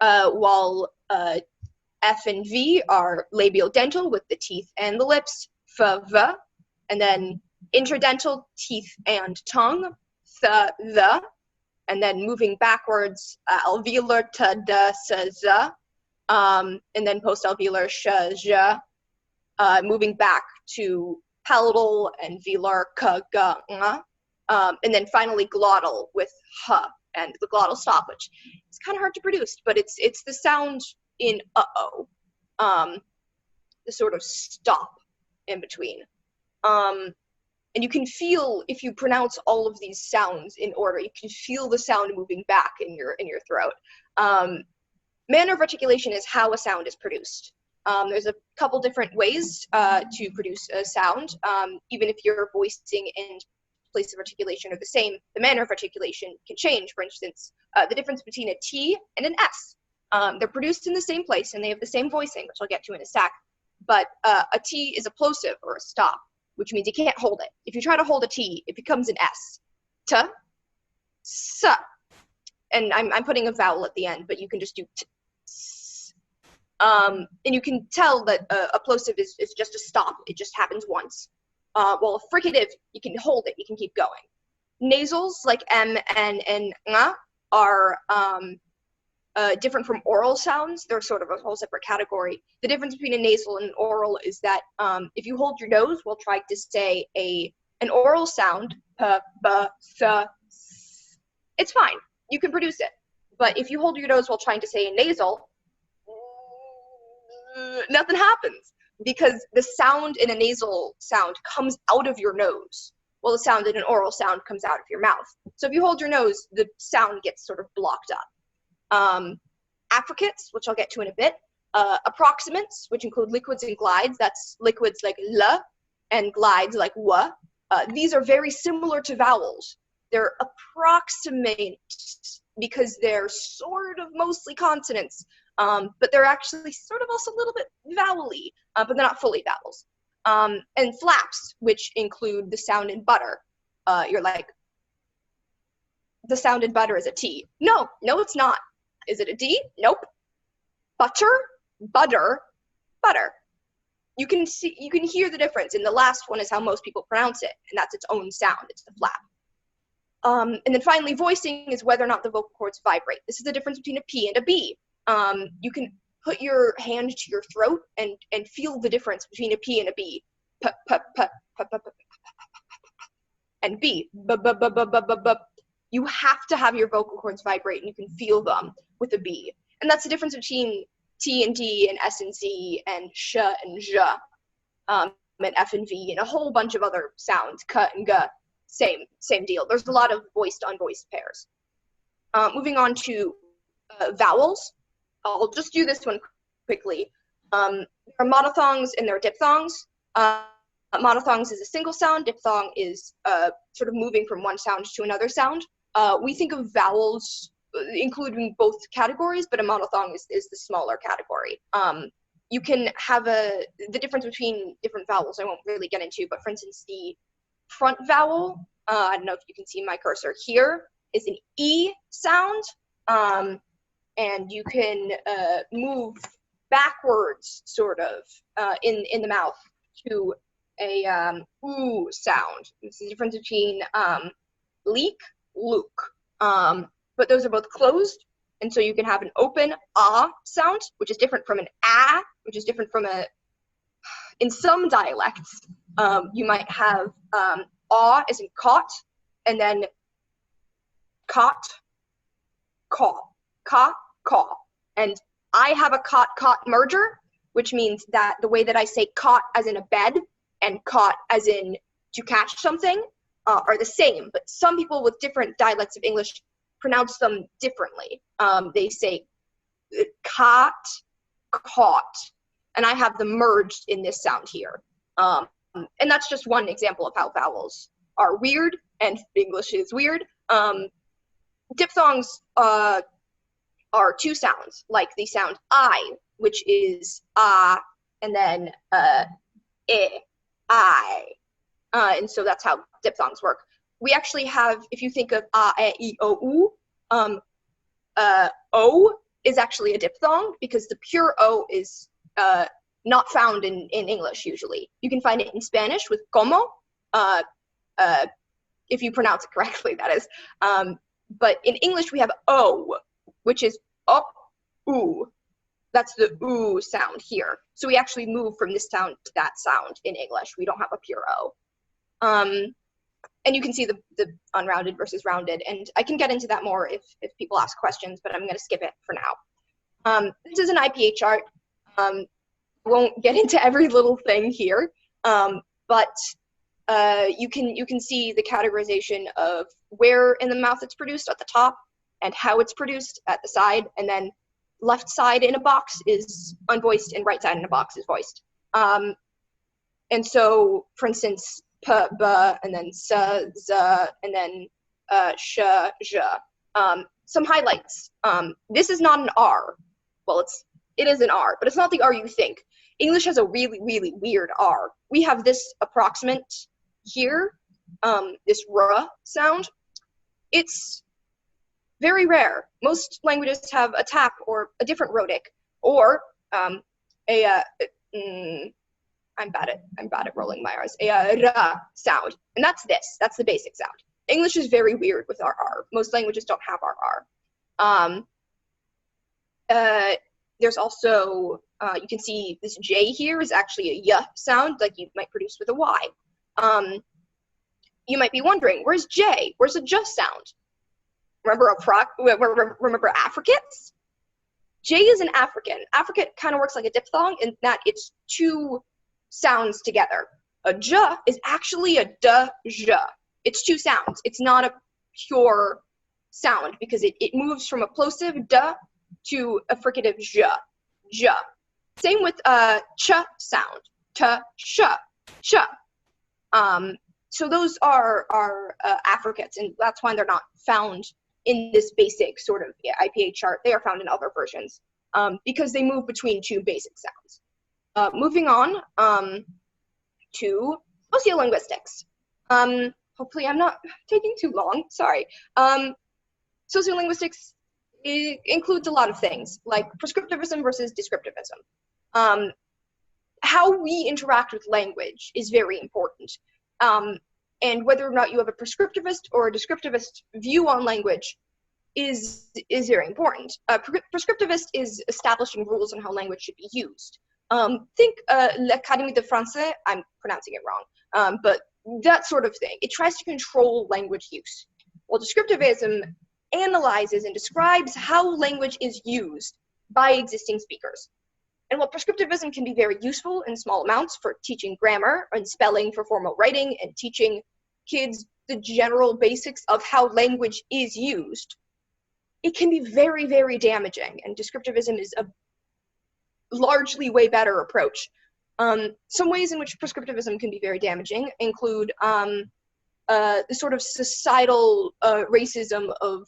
while F and V are labial dental with the teeth and the lips, f, v, and then interdental, teeth and tongue, th, the, and then moving backwards, alveolar, t, d, s, z, and then postalveolar, sh, j, moving back to palatal and velar, k, g, ng, and then finally glottal with h and the glottal stop, which is kind of hard to produce, but it's the sound in uh-oh, the sort of stop in between. And you can feel, if you pronounce all of these sounds in order, you can feel the sound moving back in your throat. Manner of articulation is how a sound is produced. There's a couple different ways to produce a sound. Even if your voicing and place of articulation are the same, the manner of articulation can change. For instance, the difference between a T and an S. They're produced in the same place and they have the same voicing, which I'll get to in a sec. but a T is a plosive or a stop, which means you can't hold it. If you try to hold a T, it becomes an S. T, S. And I'm putting a vowel at the end, but you can just do t, s. And you can tell that a plosive is just a stop. It just happens once. While a fricative, you can hold it. You can keep going. Nasals like M, N, and Ng are different from oral sounds. They're sort of a whole separate category. The difference between a nasal and an oral is that if you hold your nose while trying to say an oral sound, p, b, s, it's fine. You can produce it. But if you hold your nose while trying to say a nasal, nothing happens, because the sound in a nasal sound comes out of your nose, while the sound in an oral sound comes out of your mouth. So if you hold your nose, the sound gets sort of blocked up. Affricates, which I'll get to in a bit. Approximants, which include liquids and glides. That's liquids like L and glides like W. These are very similar to vowels. They're approximate because they're sort of mostly consonants, but they're actually sort of also a little bit vowel-y, but they're not fully vowels. And flaps, which include the sound in butter. You're like, the sound in butter is a T. No, it's not. Is it a D? Nope. Butter, butter, butter. You can hear the difference, and the last one is how most people pronounce it, and that's its own sound. It's the flap. And then finally, voicing is whether or not the vocal cords vibrate. This is the difference between a P and a B. You can put your hand to your throat and feel the difference between a P and a B. P, p, p, p, p, p, and B. B, b, b, b, b, b, b. You have to have your vocal cords vibrate, and you can feel them with a B. And that's the difference between T and D and S and Z and sh and zh, and F and V and a whole bunch of other sounds, k and g. Same deal. There's a lot of voiced unvoiced pairs. Moving on to vowels. I'll just do this one quickly. There are monophthongs and there are diphthongs. Monophthongs is a single sound. Diphthong is sort of moving from one sound to another sound. We think of vowels including both categories, but a monophthong is the smaller category. You can have the difference between different vowels I won't really get into, but for instance, the front vowel, I don't know if you can see my cursor here, is an E sound, and you can move backwards, sort of, in the mouth to a oo sound. It's the difference between leak, luke, but those are both closed, and so you can have an open ah sound, which is different from an ah, which is different from in some dialects, you might have aw as in caught, and then caught, caw, ca, caw. And I have a caught merger, which means that the way that I say caught as in a bed and caught as in to catch something are the same, but some people with different dialects of English pronounce them differently. They say caught, caught, and I have them merged in this sound here. And that's just one example of how vowels are weird, and English is weird. Diphthongs are two sounds, like the sound I, which is ah, and then I. And so that's how diphthongs work. We actually have, if you think of e, o, u, o is actually a diphthong, because the pure O is not found in English usually. You can find it in Spanish with como, if you pronounce it correctly, that is. But in English we have O, which is up, oo. That's the oo sound here. So we actually move from this sound to that sound in English. We don't have a pure O. And you can see the unrounded versus rounded, and I can get into that more if people ask questions, but I'm going to skip it for now. This is an IPA chart. Won't get into every little thing here, but you can see the categorization of where in the mouth it's produced at the top and how it's produced at the side, and then left side in a box is unvoiced and right side in a box is voiced. And so, for instance, p, b, and then s, z, and then sh, zh. Some highlights. This is not an R. Well, it is an R, but it's not the R you think. English has a really, really weird R. We have this approximant here, this R sound. It's very rare. Most languages have a tap or a different rhotic, or I'm bad at rolling my R's. A ra sound, and that's this. That's the basic sound. English is very weird with our R. Most languages don't have our R. There's also you can see this J here is actually a y sound, like you might produce with a Y. You might be wondering, where's J? Where's a J sound? Remember affricates? J is an affricate. Affricate kind of works like a diphthong in that it's two sounds together. A J is actually a J. It's two sounds. It's not a pure sound because it moves from a plosive D to a fricative J. J. Same with ch sound. T, sh, ch. So those are affricates, and that's why they're not found in this basic sort of IPA chart. They are found in other versions because they move between two basic sounds. Moving on to sociolinguistics. Hopefully I'm not taking too long, sorry. Sociolinguistics includes a lot of things, like prescriptivism versus descriptivism. How we interact with language is very important. And whether or not you have a prescriptivist or a descriptivist view on language is very important. Prescriptivist is establishing rules on how language should be used. Think l'Académie de Français, I'm pronouncing it wrong, but that sort of thing. It tries to control language use. While descriptivism analyzes and describes how language is used by existing speakers. And while prescriptivism can be very useful in small amounts for teaching grammar and spelling for formal writing and teaching kids the general basics of how language is used, it can be very, very damaging, and descriptivism is a largely way better approach. Some ways in which prescriptivism can be very damaging include the sort of societal racism of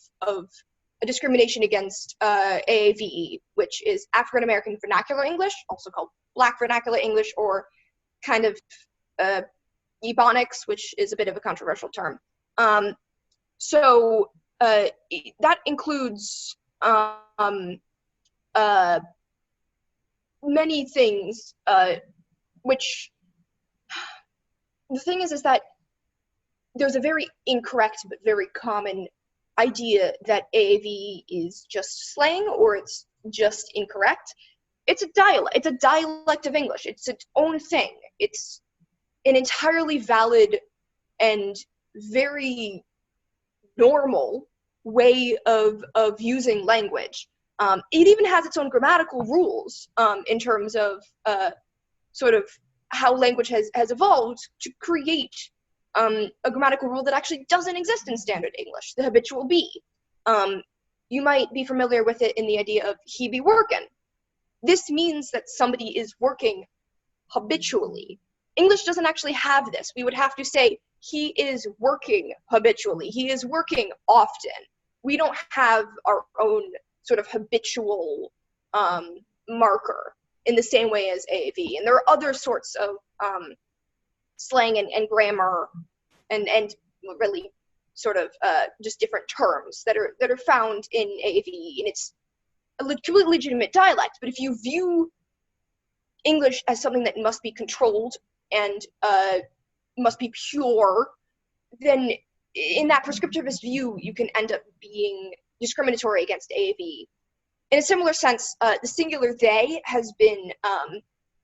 a discrimination against AAVE, which is African American Vernacular English, also called Black Vernacular English, or kind of Ebonics, which is a bit of a controversial term. So that includes many things, which the thing is that there's a very incorrect but very common idea that AAV is just slang or it's just incorrect. It's a dialect. It's a dialect of English. It's its own thing. It's an entirely valid and very normal way of using language. It even has its own grammatical rules in terms of sort of how language has evolved to create a grammatical rule that actually doesn't exist in standard English, the habitual be. You might be familiar with it in the idea of he be working. This means that somebody is working habitually. English doesn't actually have this. We would have to say he is working habitually. He is working often. We don't have our own sort of habitual marker in the same way as AAV. And there are other sorts of slang and grammar and really sort of just different terms that are found in AAV, and it's a completely legitimate dialect. But if you view English as something that must be controlled and must be pure, then in that prescriptivist view, you can end up being discriminatory against AAV. In a similar sense, the singular they has been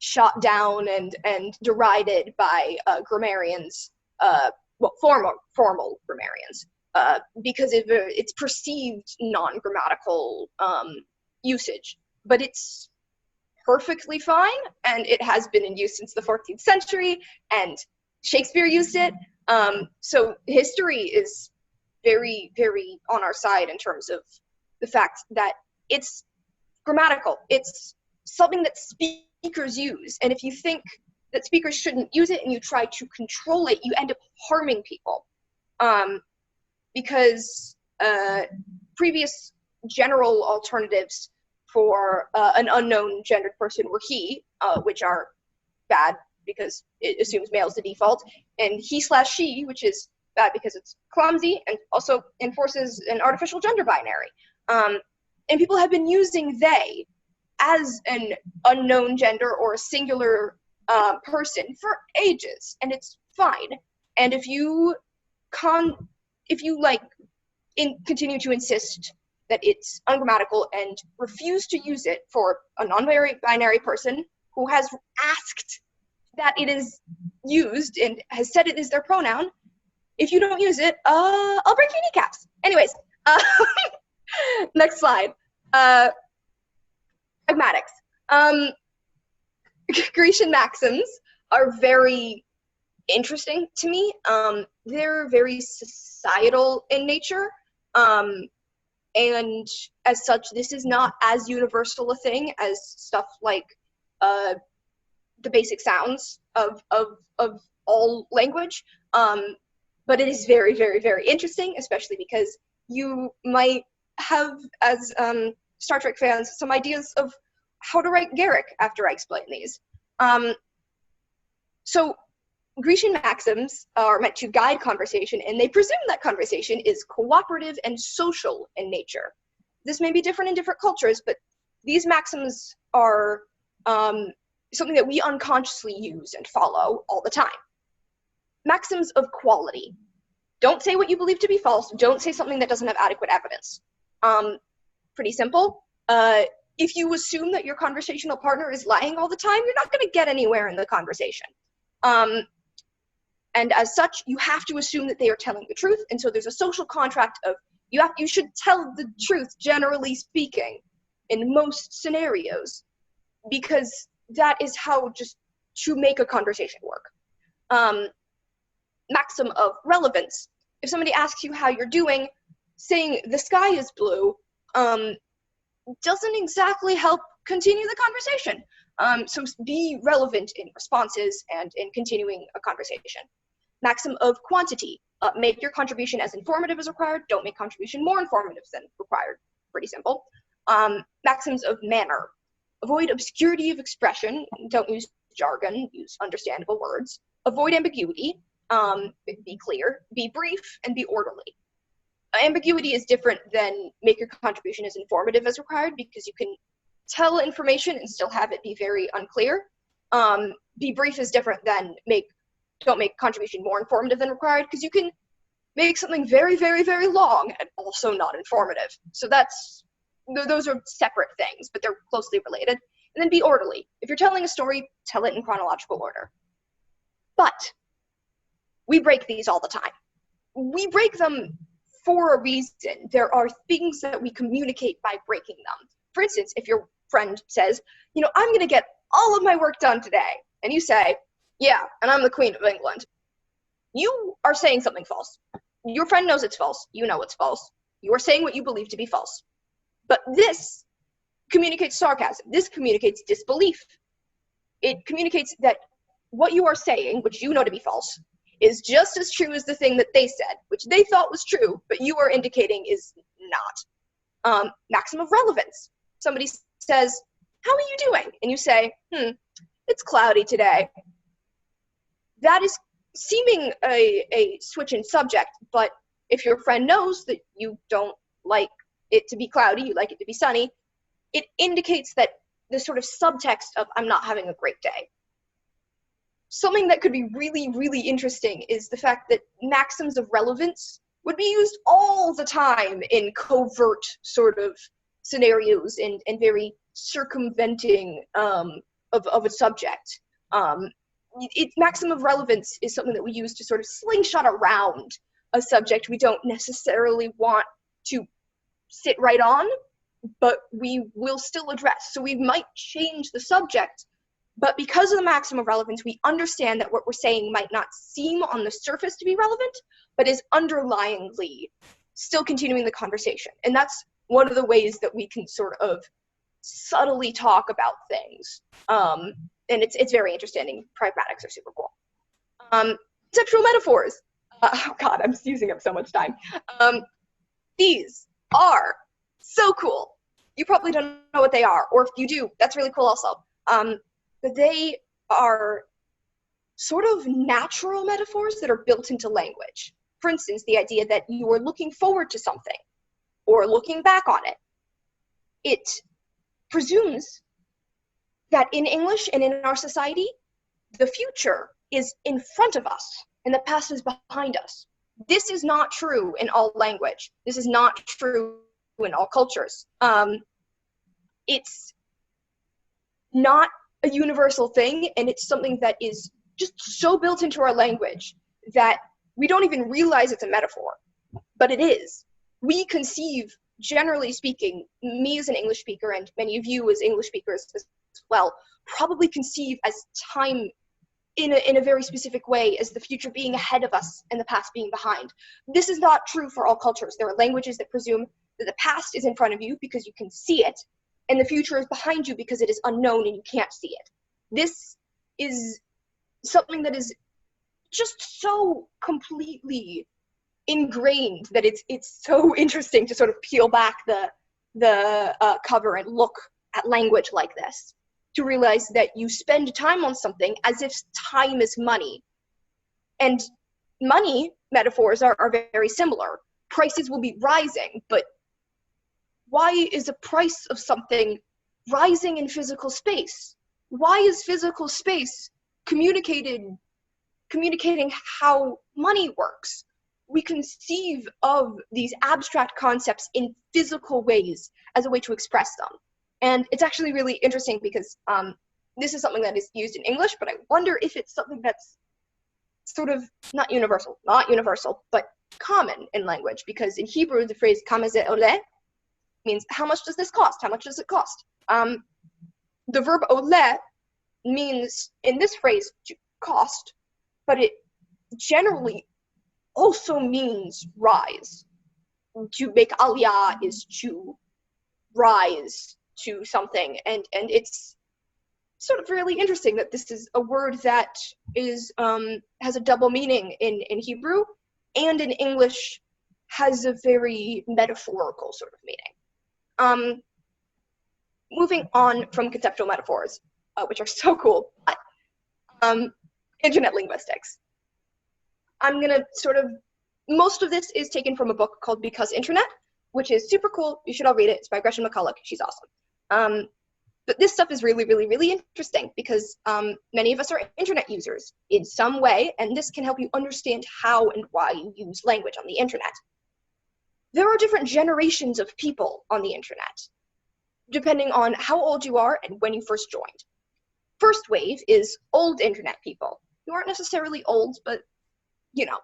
shot down and derided by grammarians, well, formal grammarians, because of its perceived non-grammatical usage. But it's perfectly fine, and it has been in use since the 14th century, and Shakespeare used it. So history is very, very on our side in terms of the fact that it's grammatical. It's something that speakers use, and if you think that speakers shouldn't use it and you try to control it, you end up harming people. Because previous general alternatives for an unknown gendered person were he, which are bad because it assumes male's the default, and he/she, which is bad because it's clumsy and also enforces an artificial gender binary. And people have been using they as an unknown gender or a singular person for ages, and it's fine. And if you continue to insist that it's ungrammatical and refuse to use it for a non-binary person who has asked that it is used and has said it is their pronoun, if you don't use it, I'll break your kneecaps. Anyways, next slide. Pragmatics. Grecian maxims are very interesting to me. They're very societal in nature. And as such, this is not as universal a thing as stuff like the basic sounds of all language. But it is very, very, very interesting, especially because you might have, as Star Trek fans, some ideas of how to write Garrick after I explain these. So Grecian maxims are meant to guide conversation, and they presume that conversation is cooperative and social in nature. This may be different in different cultures, but these maxims are something that we unconsciously use and follow all the time. Maxims of quality. Don't say what you believe to be false. Don't say something that doesn't have adequate evidence. Pretty simple. If you assume that your conversational partner is lying all the time, you're not going to get anywhere in the conversation. And as such, you have to assume that they are telling the truth. And so there's a social contract of you should tell the truth, generally speaking, in most scenarios, because that is how just to make a conversation work. Maxim of relevance. If somebody asks you how you're doing, saying the sky is blue doesn't exactly help continue the conversation. So be relevant in responses and in continuing a conversation. Maxim of quantity. Make your contribution as informative as required. Don't make contribution more informative than required. Pretty simple. Maxims of manner. Avoid obscurity of expression. Don't use jargon. Use understandable words. Avoid ambiguity. Be clear. Be brief. And be orderly. Ambiguity is different than make your contribution as informative as required, because you can tell information and still have it be very unclear. Be brief is different than don't make contribution more informative than required, because you can make something very, very, very long and also not informative. So those are separate things, but they're closely related. And then be orderly. If you're telling a story, tell it in chronological order. But we break these all the time. We break them for a reason. There are things that we communicate by breaking them. For instance, if your friend says, I'm going to get all of my work done today, and you say, yeah, and I'm the Queen of England, you are saying something false. Your friend knows it's false. You know it's false. You are saying what you believe to be false. But this communicates sarcasm. This communicates disbelief. It communicates that what you are saying, which you know to be false, is just as true as the thing that they said, which they thought was true, but you are indicating is not. Maxim of relevance. Somebody says, how are you doing? And you say, it's cloudy today. That is seeming a switch in subject, but if your friend knows that you don't like it to be cloudy, you like it to be sunny, it indicates that the sort of subtext of I'm not having a great day. Something that could be really, really interesting is the fact that maxims of relevance would be used all the time in covert sort of scenarios and very circumventing of a subject. Maxim of relevance is something that we use to sort of slingshot around a subject we don't necessarily want to sit right on, but we will still address. So we might change the subject, but because of the maxim of relevance, we understand that what we're saying might not seem on the surface to be relevant, but is underlyingly still continuing the conversation. And that's one of the ways that we can sort of subtly talk about things. And it's very interesting. Pragmatics are super cool. Conceptual metaphors. Oh God, I'm using up so much time. These are so cool you probably don't know what they are, or if you do, that's really cool also. But they are sort of natural metaphors that are built into language. For instance, the idea that you are looking forward to something or looking back on it. It presumes that in English and in our society, the future is in front of us and the past is behind us. This is not true in all language. This is not true in all cultures. It's not a universal thing, and it's something that is just so built into our language that we don't even realize it's a metaphor, but it is. We conceive, generally speaking, me as an English speaker and many of you as English speakers as well, probably conceive as time in a very specific way, as the future being ahead of us and the past being behind. This is not true for all cultures. There are languages that presume that the past is in front of you because you can see it, and the future is behind you because it is unknown and you can't see it. This is something that is just so completely ingrained that it's so interesting to sort of peel back the cover and look at language like this, to realize that you spend time on something as if time is money. And money metaphors are very similar. Prices will be rising, but why is a price of something rising in physical space? Why is physical space communicating how money works? We conceive of these abstract concepts in physical ways as a way to express them. And it's actually really interesting because this is something that is used in English, but I wonder if it's something that's sort of not universal, but common in language, because in Hebrew, the phrase kama ze ole means how much does this cost? How much does it cost? The verb ole means in this phrase to cost, but it generally also means rise. To make aliyah is to rise to something, and it's sort of really interesting that this is a word that is has a double meaning in Hebrew, and in English has a very metaphorical sort of meaning. Moving on from conceptual metaphors, which are so cool, internet linguistics. I'm gonna most of this is taken from a book called Because Internet, which is super cool. You should all read it. It's by Gretchen McCulloch. She's awesome. But this stuff is really, really, really interesting because many of us are internet users in some way, and this can help you understand how and why you use language on the internet. There are different generations of people on the internet, depending on how old you are and when you first joined. First wave is old internet people, who aren't necessarily old, but you know.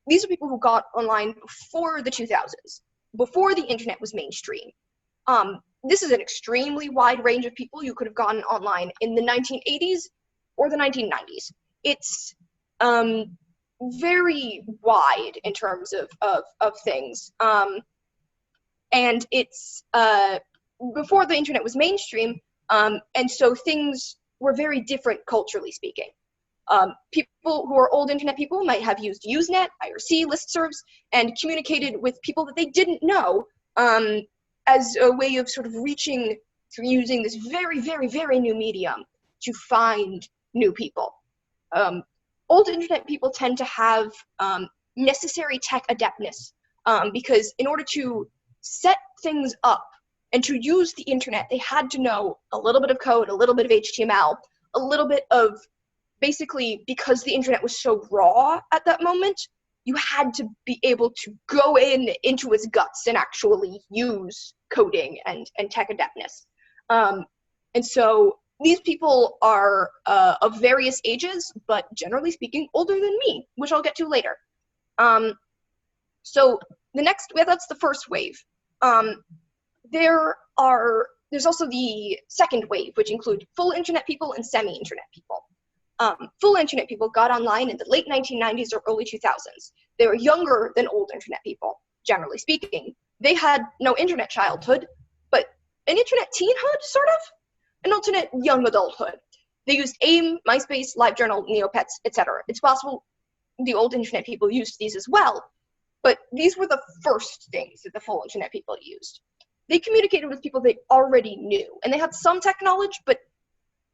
These are people who got online before the 2000s, before the internet was mainstream. This is an extremely wide range of people. You could have gotten online in the 1980s or the 1990s. It's very wide in terms of things. And it's before the internet was mainstream, and so things were very different culturally speaking. People who are old internet people might have used Usenet, IRC, listservs, and communicated with people that they didn't know as a way of sort of reaching through using this very, very, very new medium to find new people. Old internet people tend to have necessary tech adeptness because in order to set things up and to use the internet, they had to know a little bit of code, a little bit of HTML, a little bit of basically, because the internet was so raw at that moment, you had to be able to go into its guts and actually use coding and tech adeptness. And so these people are of various ages, but generally speaking, older than me, which I'll get to later. So that's the first wave. There's also the second wave, which include full internet people and semi-internet people. Full internet people got online in the late 1990s or early 2000s. They were younger than old internet people, generally speaking. They had no internet childhood, but an internet teenhood, sort of? An alternate young adulthood. They used AIM, MySpace, LiveJournal, Neopets, etc. It's possible the old internet people used these as well, but these were the first things that the full internet people used. they communicated with people they already knew. And they had some tech knowledge, but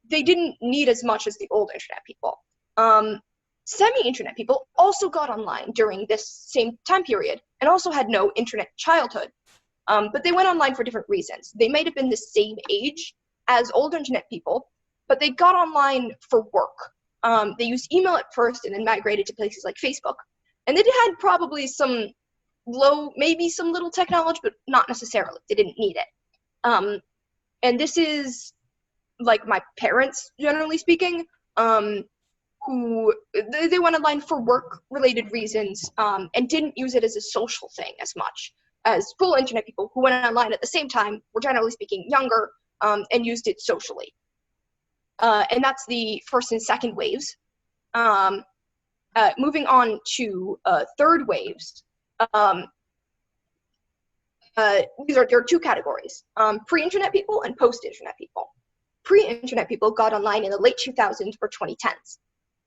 they didn't need as much as the old internet people. Semi-internet people also got online during this same time period and also had no internet childhood. But they went online for different reasons. They might have been the same age as old internet people, but they got online for work. They used email at first and then migrated to places like Facebook. And they had probably some maybe some little tech knowledge, but not necessarily. They didn't need it. And this is like my parents, generally speaking, who they went online for work-related reasons and didn't use it as a social thing as much as full internet people who went online at the same time were, generally speaking, younger and used it socially. And that's the first and second waves. Moving on to third waves, there are two categories, pre-internet people and post-internet people. Pre-internet people got online in the late 2000s or 2010s.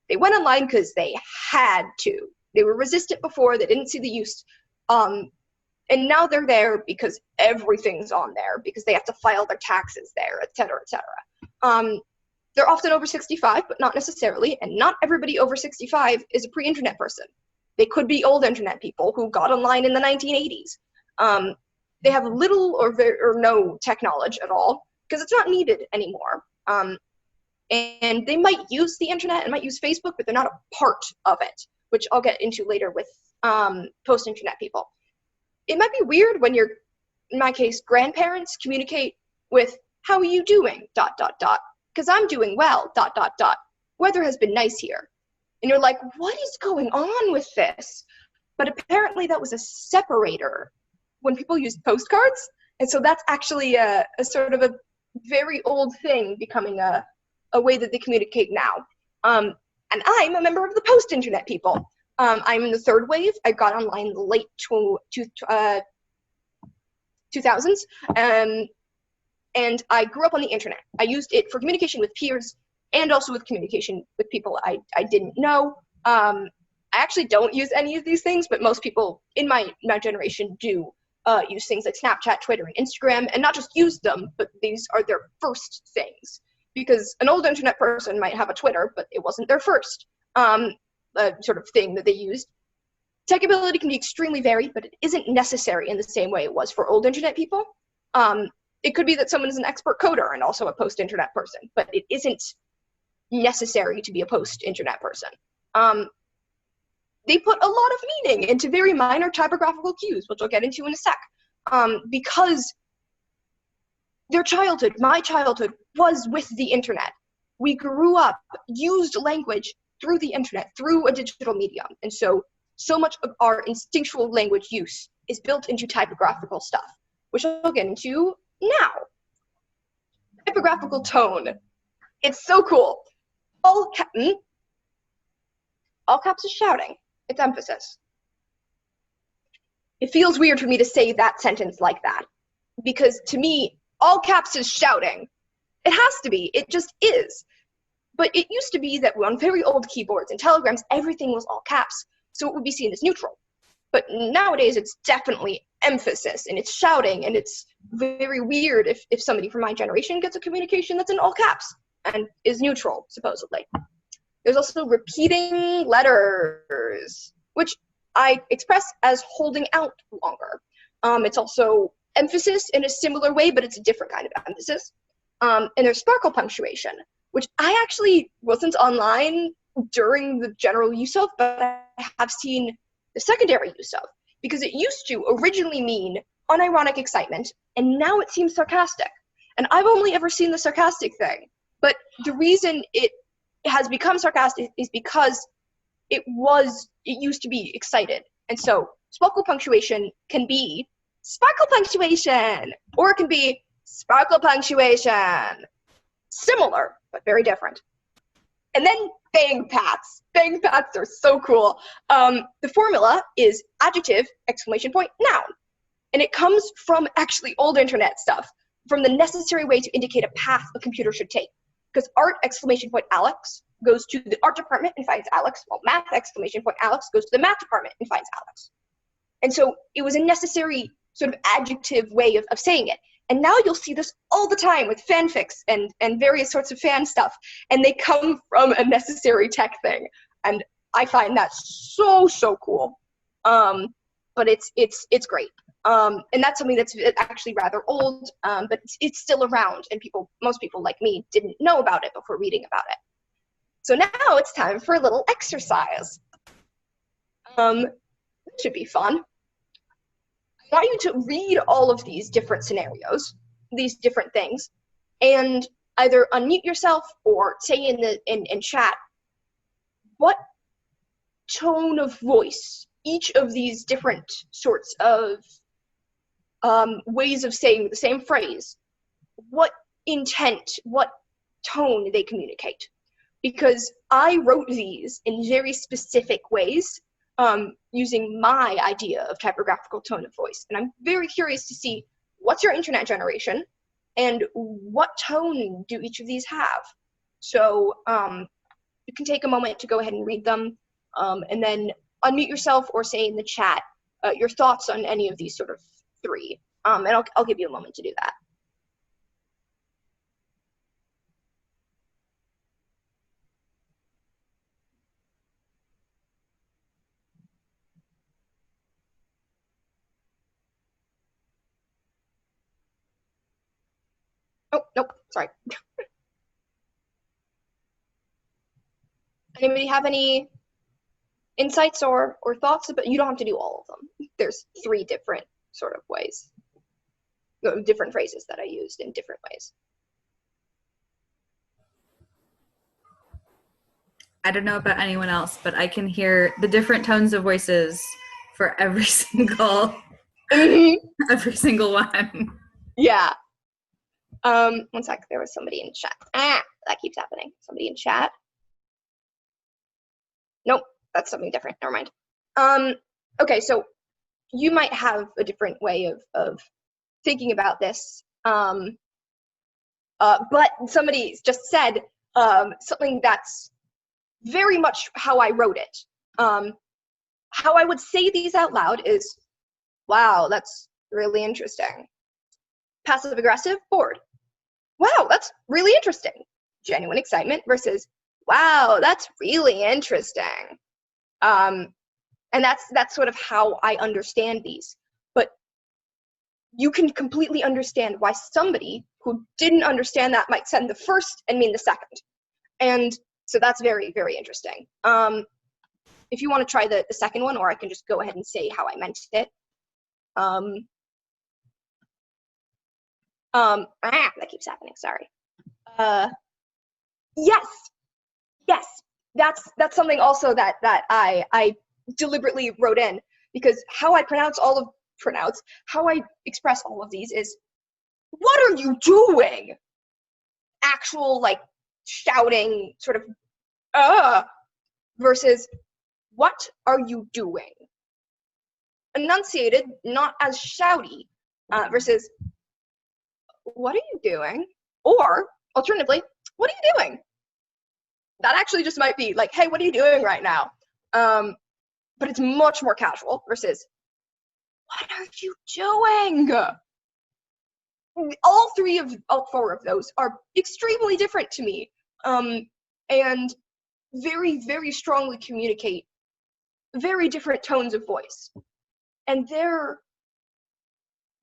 They went online because they had to. They were resistant before, they didn't see the use. And now they're there because everything's on there, because they have to file their taxes there, et cetera, et cetera. They're often over 65, but not necessarily, and not everybody over 65 is a pre-internet person. They could be old internet people who got online in the 1980s. They have little or no tech knowledge at all, because it's not needed anymore. And they might use the internet and might use Facebook, but they're not a part of it, which I'll get into later with post-internet people. It might be weird when your, in my case, grandparents communicate with, how are you doing, ... because I'm doing well, ... weather has been nice here. And you're like, what is going on with this? But apparently that was a separator when people used postcards. And so that's actually a sort of a very old thing becoming a way that they communicate now. And I'm a member of the post-internet people. I'm in the third wave. I got online in the late 2000s. And I grew up on the internet. I used it for communication with peers and also with communication with people I didn't know. I actually don't use any of these things, but most people in my generation do use things like Snapchat, Twitter, and Instagram, and not just use them, but these are their first things. Because an old internet person might have a Twitter, but it wasn't their first sort of thing that they used. Tech ability can be extremely varied, but it isn't necessary in the same way it was for old internet people. It could be that someone is an expert coder and also a post-internet person, but it isn't necessary to be a post-internet person. They put a lot of meaning into very minor typographical cues, which I'll get into in a sec, because their childhood, my childhood, was with the internet. We grew up, used language through the internet, through a digital medium, and so much of our instinctual language use is built into typographical stuff, which I'll get into now. Typographical tone. It's so cool. All caps is shouting. It's emphasis. It feels weird for me to say that sentence like that, because to me, all caps is shouting. It has to be. It just is. But it used to be that on very old keyboards and telegrams, everything was all caps, so it would be seen as neutral. But nowadays, it's definitely emphasis, and it's shouting, and it's very weird if somebody from my generation gets a communication that's in all caps and is neutral, supposedly. There's also repeating letters, which I express as holding out longer. It's also emphasis in a similar way, but it's a different kind of emphasis. And there's sparkle punctuation, which I actually wasn't online during the general use of, but I have seen the secondary use of, because it used to originally mean unironic excitement, and now it seems sarcastic. And I've only ever seen the sarcastic thing, but the reason it has become sarcastic is because it used to be excited. And so sparkle punctuation can be sparkle punctuation, or it can be sparkle punctuation. Similar, but very different. And then bang pats. Bang pats are so cool. The formula is adjective, exclamation point, noun. And it comes from actually old internet stuff, from the necessary way to indicate a path a computer should take. Because art, exclamation point, Alex, goes to the art department and finds Alex, while math, exclamation point, Alex, goes to the math department and finds Alex. And so it was a necessary sort of adjective way of saying it. And now you'll see this all the time with fanfics and various sorts of fan stuff, and they come from a necessary tech thing. And I find that so cool. But it's great. And that's something that's actually rather old, but it's still around, and most people like me didn't know about it before reading about it. So now it's time for a little exercise. This should be fun. I want you to read all of these different scenarios, these different things, and either unmute yourself or say in chat what tone of voice each of these different sorts of ways of saying the same phrase, what intent, what tone they communicate. Because I wrote these in very specific ways, using my idea of typographical tone of voice. And I'm very curious to see what's your internet generation and what tone do each of these have. So you can take a moment to go ahead and read them, and then unmute yourself or say in the chat your thoughts on any of these sort of three. And I'll give you a moment to do that. Oh, nope, sorry. Anybody have any insights or thoughts? But you don't have to do all of them. There's 3 different sort of ways, different phrases that I used in different ways. I don't know about anyone else, but I can hear the different tones of voices for every single every single one. Yeah. 1 sec, there was somebody in chat. That keeps happening. Somebody in chat. Nope, that's something different. Never mind. Okay, so you might have a different way of thinking about this. But somebody just said something that's very much how I wrote it. How I would say these out loud is, wow, that's really interesting. Passive aggressive, bored. Wow, that's really interesting. Genuine excitement versus, wow, that's really interesting. And that's sort of how I understand these. But you can completely understand why somebody who didn't understand that might send the first and mean the second. And so that's very, very interesting. If you want to try the second one, or I can just go ahead and say how I meant it. That keeps happening, sorry. Yes, that's something also that I deliberately wrote in, because how I how I express all of these is, what are you doing? Actual, like, shouting, sort of, versus, what are you doing? Enunciated, not as shouty, versus, what are you doing? Or, alternatively, what are you doing? That actually just might be like, hey, what are you doing right now? But it's much more casual versus, what are you doing? All 4 of those are extremely different to me, and very, very strongly communicate very different tones of voice. And they're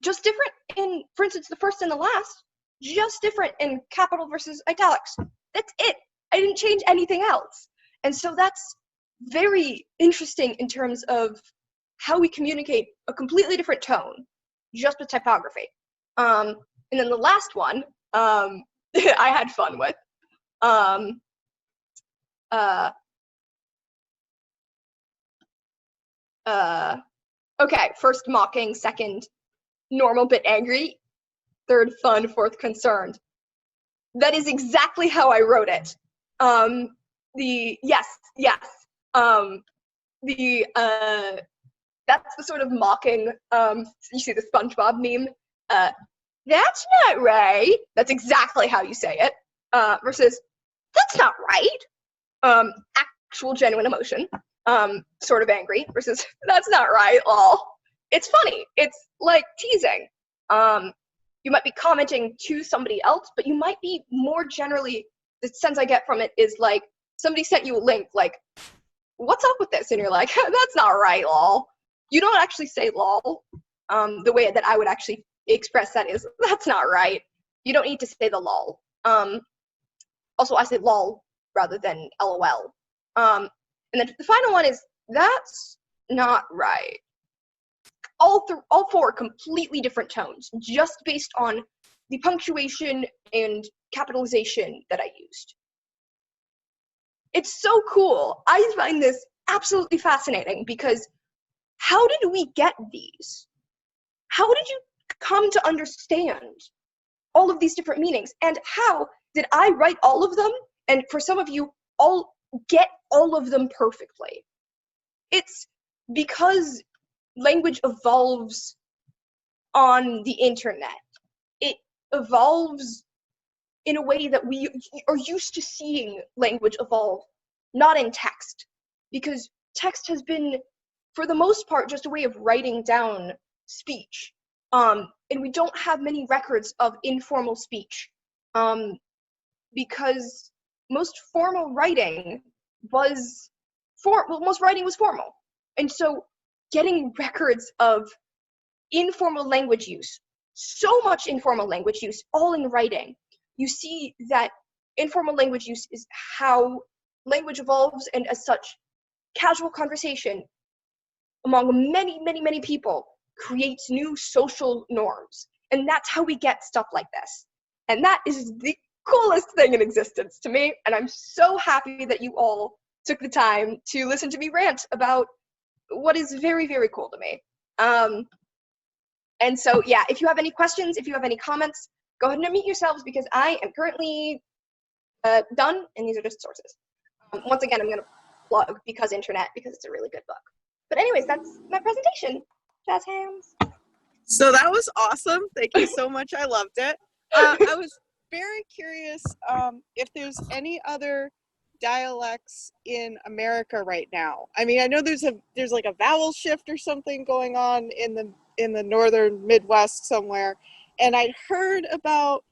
just different in, for instance, the first and the last, just different in capital versus italics. That's it. I didn't change anything else. And so that's very interesting in terms of how we communicate a completely different tone just with typography. And then the last one I had fun with. Okay, first mocking, second normal but angry, third fun, fourth concerned. That is exactly how I wrote it. That's the sort of mocking, you see the SpongeBob meme, that's not right. That's exactly how you say it, versus, that's not right. Actual genuine emotion, sort of angry, versus, that's not right, lol. it's funny. It's like teasing. You might be commenting to somebody else, but you might be more generally, the sense I get from it is like somebody sent you a link, like, what's up with this? And you're like, that's not right, lol. You don't actually say lol. The way that I would actually express that is, that's not right. You don't need to say the lol. Also, I say lol rather than lol. And then the final one is, that's not right. All four completely different tones, just based on the punctuation and capitalization that I used. It's so cool. I find this absolutely fascinating because how did we get these? How did you come to understand all of these different meanings? And how did I write all of them? And for some of you, all get all of them perfectly. It's because language evolves on the internet. It evolves in a way that we are used to seeing language evolve, not in text. Because text has been, for the most part, just a way of writing down speech. And we don't have many records of informal speech. Because most formal writing was most writing was formal. And so getting records of informal language use, so much informal language use, all in writing, you see that informal language use is how language evolves, and as such, casual conversation among many, many, many people creates new social norms. And that's how we get stuff like this. And that is the coolest thing in existence to me. And I'm so happy that you all took the time to listen to me rant about what is very, very cool to me. And so, yeah, if you have any questions, if you have any comments, go ahead and unmute yourselves, because I am currently done, and these are just sources. Once again, I'm going to plug Because Internet, because it's a really good book. But anyways, that's my presentation. Jazz hands. So that was awesome. Thank you so much. I loved it. I was very curious if there's any other dialects in America right now. I mean, I know there's like a vowel shift or something going on in the northern Midwest somewhere, and I'd heard about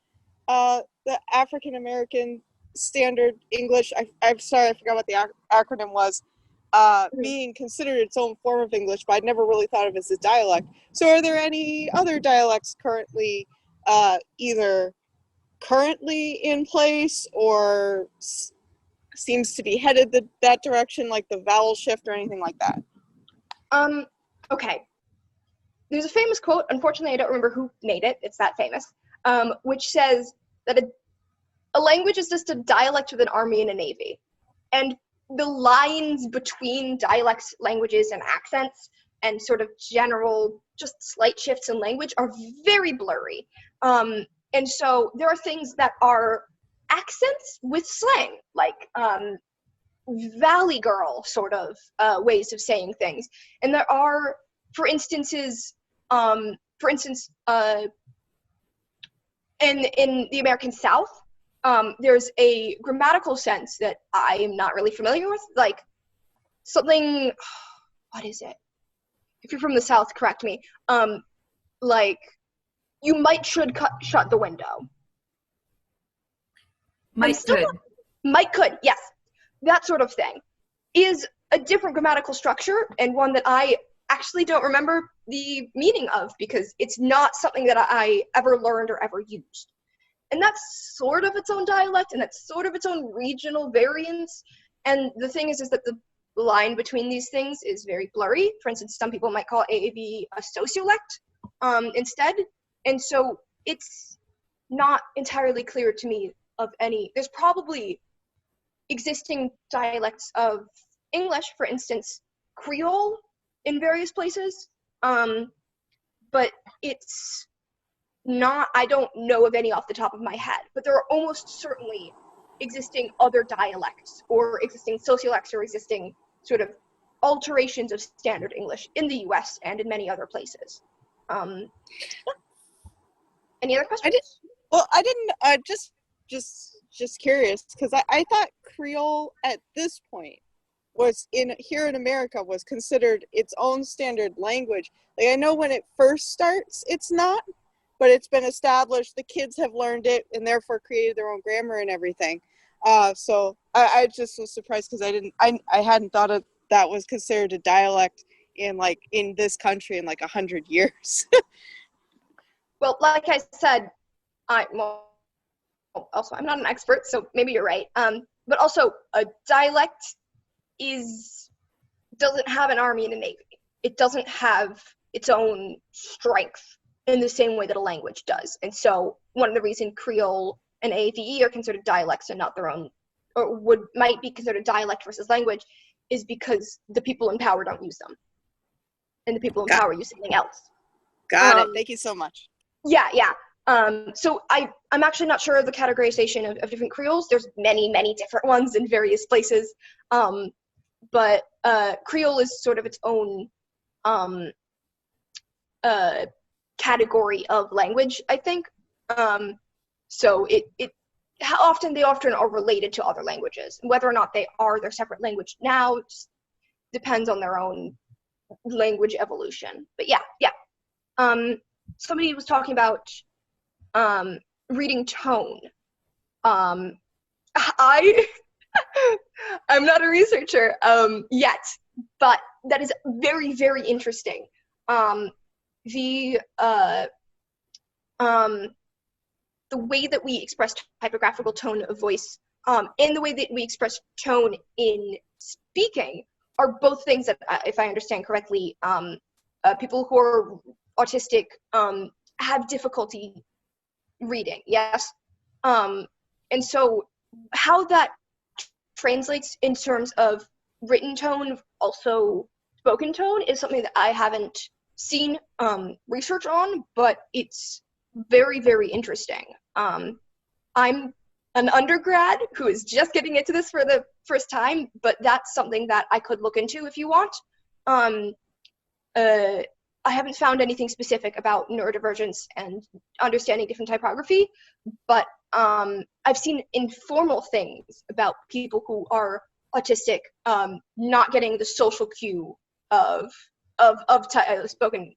the African American Standard English. I'm sorry, I forgot what the acronym was. Being considered its own form of English, but I'd never really thought of it as a dialect. So are there any other dialects currently either currently in place or seems to be headed that direction, like the vowel shift or anything like that? Okay. There's a famous quote, unfortunately I don't remember who made it, it's that famous, which says that a language is just a dialect with an army and a navy. And the lines between dialects, languages, and accents, and sort of general, just slight shifts in language are very blurry. And so there are things that are accents with slang, like Valley Girl sort of ways of saying things. And there are, for instance, in the American South, there's a grammatical sense that I am not really familiar with, like something, what is it? If you're from the South, correct me. Like, you should shut the window. Might could, yes. That sort of thing is a different grammatical structure, and one that I actually don't remember the meaning of, because it's not something that I ever learned or ever used. And that's sort of its own dialect, and that's sort of its own regional variance. And the thing is that the line between these things is very blurry. For instance, some people might call AAV a sociolect instead. And so it's not entirely clear to me of any. There's probably existing dialects of English, for instance, Creole in various places. But it's not, I don't know of any off the top of my head, but there are almost certainly existing other dialects or existing sociolects or existing sort of alterations of standard English in the US and in many other places. Any other questions? I didn't, just curious, because I thought Creole at this point was here in America was considered its own standard language. Like, I know when it first starts, it's not, but it's been established. The kids have learned it and therefore created their own grammar and everything. So I just was surprised because I hadn't thought of that was considered a dialect in this country in like 100 years. Well, like I said, also I'm not an expert, so maybe you're right. But also a dialect doesn't have an army and a navy. It doesn't have its own strength in the same way that a language does. And so one of the reasons Creole and AVE are considered dialects and not their own, or might be considered dialect versus language, is because the people in power don't use them. And the people in power use something else. Got it. Thank you so much. Yeah. So I'm actually not sure of the categorization of different Creoles. There's many, many different ones in various places. But Creole is sort of its own category of language, I think. So how often they often are related to other languages. Whether or not they are their separate language now just depends on their own language evolution. But yeah. Somebody was talking about reading tone. I'm not a researcher yet, but that is very, very interesting. The way that we express typographical tone of voice and the way that we express tone in speaking are both things that, if I understand correctly, people who are autistic have difficulty reading. Yes. And so how that translates in terms of written tone, also spoken tone, is something that I haven't seen research on, but it's very, very interesting. I'm an undergrad who is just getting into this for the first time, but that's something that I could look into if you want. I haven't found anything specific about neurodivergence and understanding different typography, but I've seen informal things about people who are autistic not getting the social cue of spoken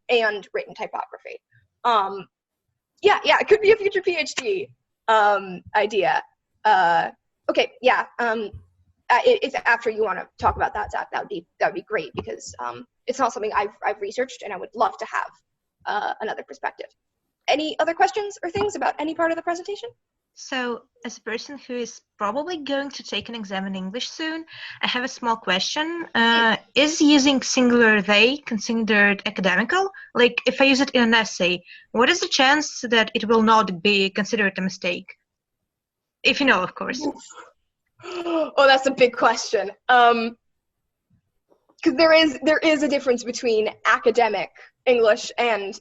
and written typography. Yeah, it could be a future PhD idea. Okay, yeah. If after you want to talk about that, Zach, that would be great, because it's not something I've researched, and I would love to have another perspective. Any other questions or things about any part of the presentation? So, as a person who is probably going to take an exam in English soon, I have a small question. Is using singular they considered academical? Like, if I use it in an essay, what is the chance that it will not be considered a mistake? If you know, of course. Oh, that's a big question. Because there is a difference between academic English and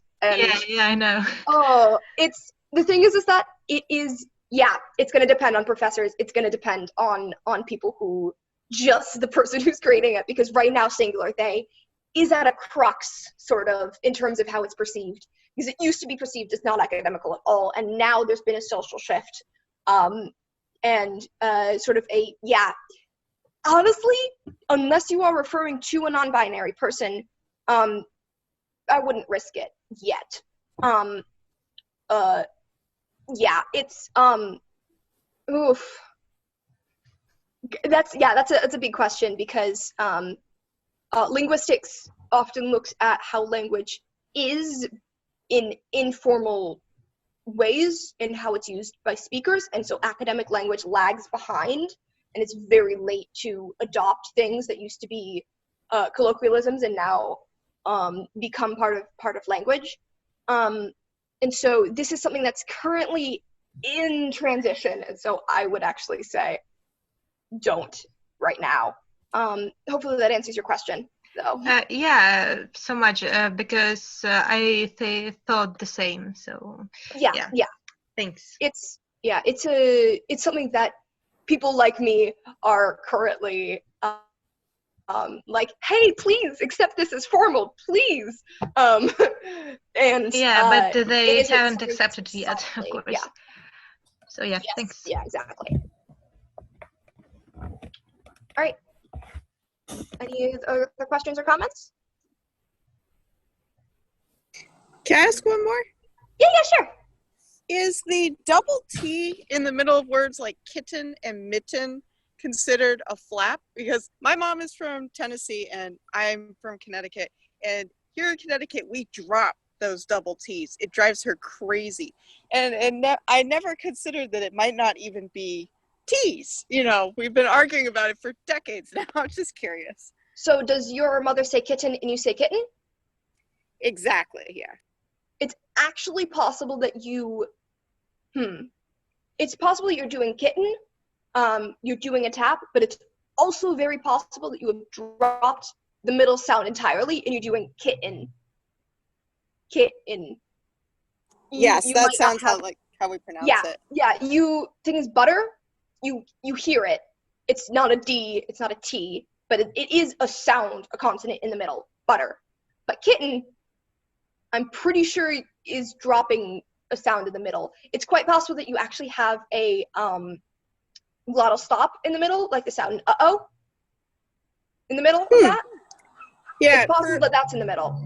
yeah, I know. Oh, the thing is that it is. Yeah, it's going to depend on professors. It's going to depend on people who, just the person who's creating it, because right now singular they is at a crux, sort of, in terms of how it's perceived, because it used to be perceived as not academical at all, and now there's been a social shift, and sort of honestly, unless you are referring to a non-binary person, I wouldn't risk it yet. Yeah, it's oof. That's a big question, because linguistics often looks at how language is in informal ways and how it's used by speakers, and so academic language lags behind, and it's very late to adopt things that used to be colloquialisms and now become part of language. And so this is something that's currently in transition, and so I would actually say don't right now. Hopefully that answers your question, though. Yeah, so much, because I thought the same, so yeah. Thanks. It's something that people like me are currently like, hey, please accept this as formal, please. And but they haven't accepted yet, of course. Yeah. So yeah, yes, thanks. Yeah, exactly. All right. Any other questions or comments? Can I ask one more? Yeah, sure. Is the double T in the middle of words like kitten and mitten considered a flap? Because my mom is from Tennessee and I'm from Connecticut. And here in Connecticut, we drop those double T's. It drives her crazy. And I never considered that it might not even be T's. You know, we've been arguing about it for decades now. I'm just curious. So does your mother say kitten and you say kitten? Exactly, yeah. It's actually possible that it's possible you're doing kitten, you're doing a tap, but it's also very possible that you have dropped the middle sound entirely and you're doing kitten. Kitten. Yes, that sounds how we pronounce it. Yeah, thing is butter, you hear it. It's not a D, it's not a T, but it is a sound, a consonant in the middle, butter. But kitten, I'm pretty sure is dropping a sound in the middle. It's quite possible that you actually have a glottal stop in the middle, like the sound uh-oh in the middle of that. Yeah, it's possible that that's in the middle.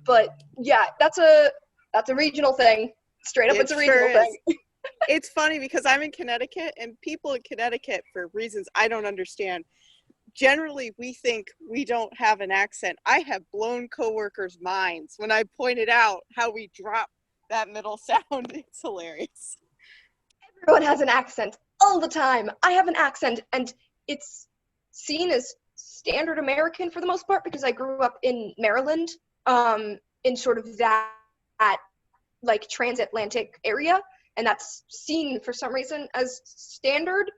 But yeah, that's a regional thing. Straight up, it's a regional thing. It's funny because I'm in Connecticut, and people in Connecticut, for reasons I don't understand, generally we think we don't have an accent. I have blown coworkers' minds when I pointed out how we drop that middle sound. It's hilarious. Everyone has an accent all the time. I have an accent, and it's seen as standard American for the most part because I grew up in Maryland, in sort of that like transatlantic area, and that's seen for some reason as standard,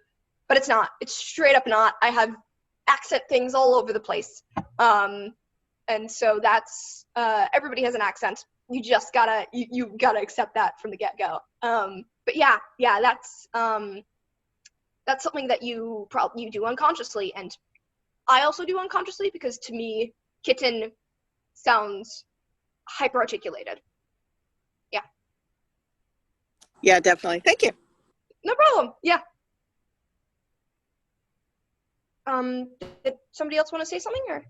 but it's not. It's straight up not. I have accent things all over the place, and so that's everybody has an accent. You just gotta you gotta accept that from the get-go. But yeah, that's something that you do unconsciously, and I also do unconsciously because to me, kitten sounds hyper-articulated. Yeah. Yeah, definitely. Thank you. No problem. Yeah. Did somebody else want to say something, or?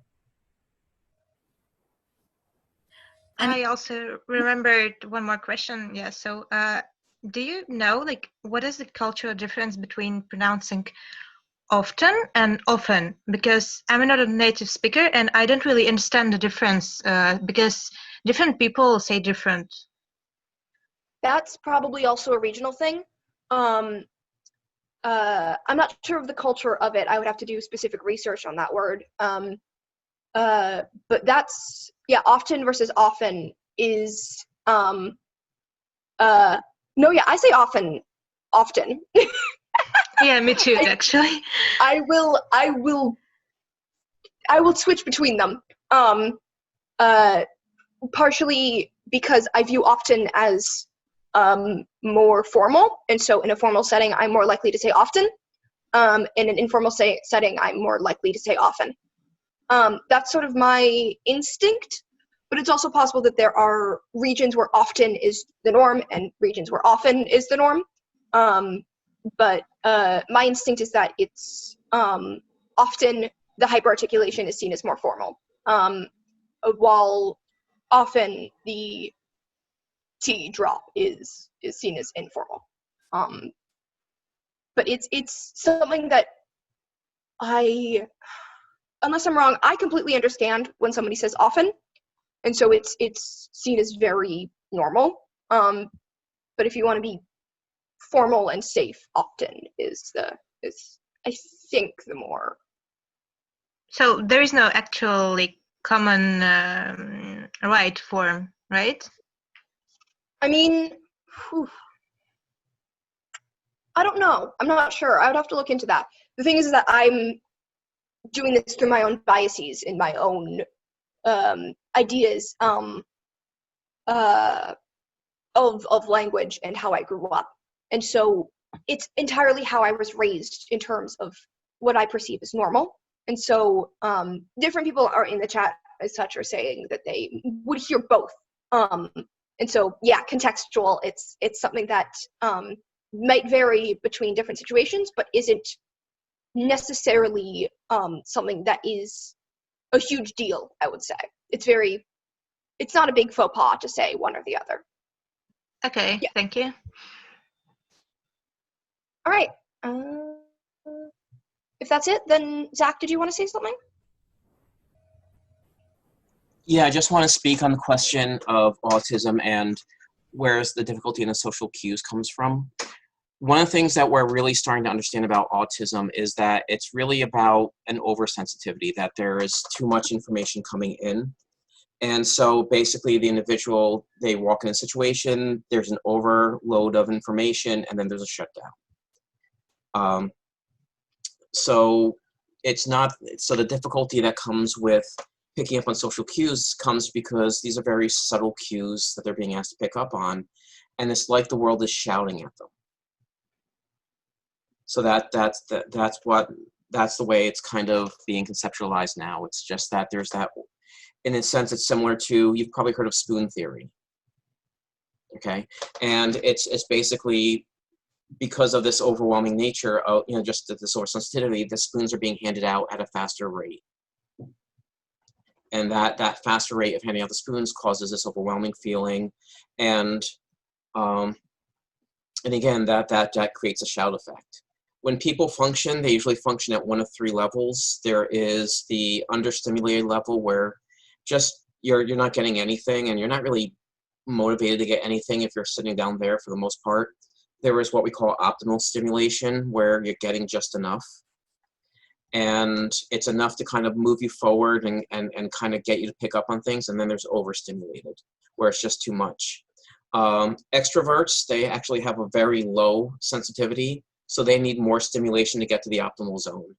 I also remembered one more question. Yeah, so do you know, like, what is the cultural difference between pronouncing often and often? Because I'm not a native speaker and I don't really understand the difference because different people say different. That's probably also a regional thing. I'm not sure of the culture of it. I would have to do specific research on that word. But that's, yeah, often versus often is, no, yeah, I say often. Yeah, me too, actually. I will switch between them. Partially because I view often as more formal, and so in a formal setting, I'm more likely to say often. In an informal setting, I'm more likely to say often. That's sort of my instinct, but it's also possible that there are regions where often is the norm and regions where often is the norm. But my instinct is that it's often the hyperarticulation is seen as more formal, while often the T drop is seen as informal. But it's something that unless I'm wrong, I completely understand when somebody says often, and so it's seen as very normal. But if you want to be formal and safe, often is I think the more. So there is no actually common right form, right? I mean, I don't know. I'm not sure. I would have to look into that. The thing is that I'm doing this through my own biases and my own ideas of language and how I grew up. And so it's entirely how I was raised in terms of what I perceive as normal. And so different people are in the chat as such are saying that they would hear both. And so, yeah, contextual, it's something that might vary between different situations, but isn't necessarily something that is a huge deal, I would say. It's not a big faux pas to say one or the other. Okay, Yeah. thank you. All right. If that's it, then Zach, did you want to say something? Yeah, I just want to speak on the question of autism and where the difficulty in the social cues comes from. One of the things that we're really starting to understand about autism is that it's really about an oversensitivity, that there is too much information coming in. And so basically the individual, they walk in a situation, there's an overload of information, and then there's a shutdown. So the difficulty that comes with picking up on social cues comes because these are very subtle cues that they're being asked to pick up on, and it's like the world is shouting at them. So that's the way it's kind of being conceptualized now. It's just that there's that, in a sense, it's similar to, you've probably heard of spoon theory. Okay, and it's basically because of this overwhelming nature of, just this oversensitivity, the spoons are being handed out at a faster rate. And that faster rate of handing out the spoons causes this overwhelming feeling. And again, that creates a shout effect. When people function, they usually function at one of three levels. There is the understimulated level where just you're not getting anything and you're not really motivated to get anything if you're sitting down there for the most part. There is what we call optimal stimulation, where you're getting just enough. And it's enough to kind of move you forward and kind of get you to pick up on things. And then there's overstimulated, where it's just too much. Extroverts, they actually have a very low sensitivity, so they need more stimulation to get to the optimal zone.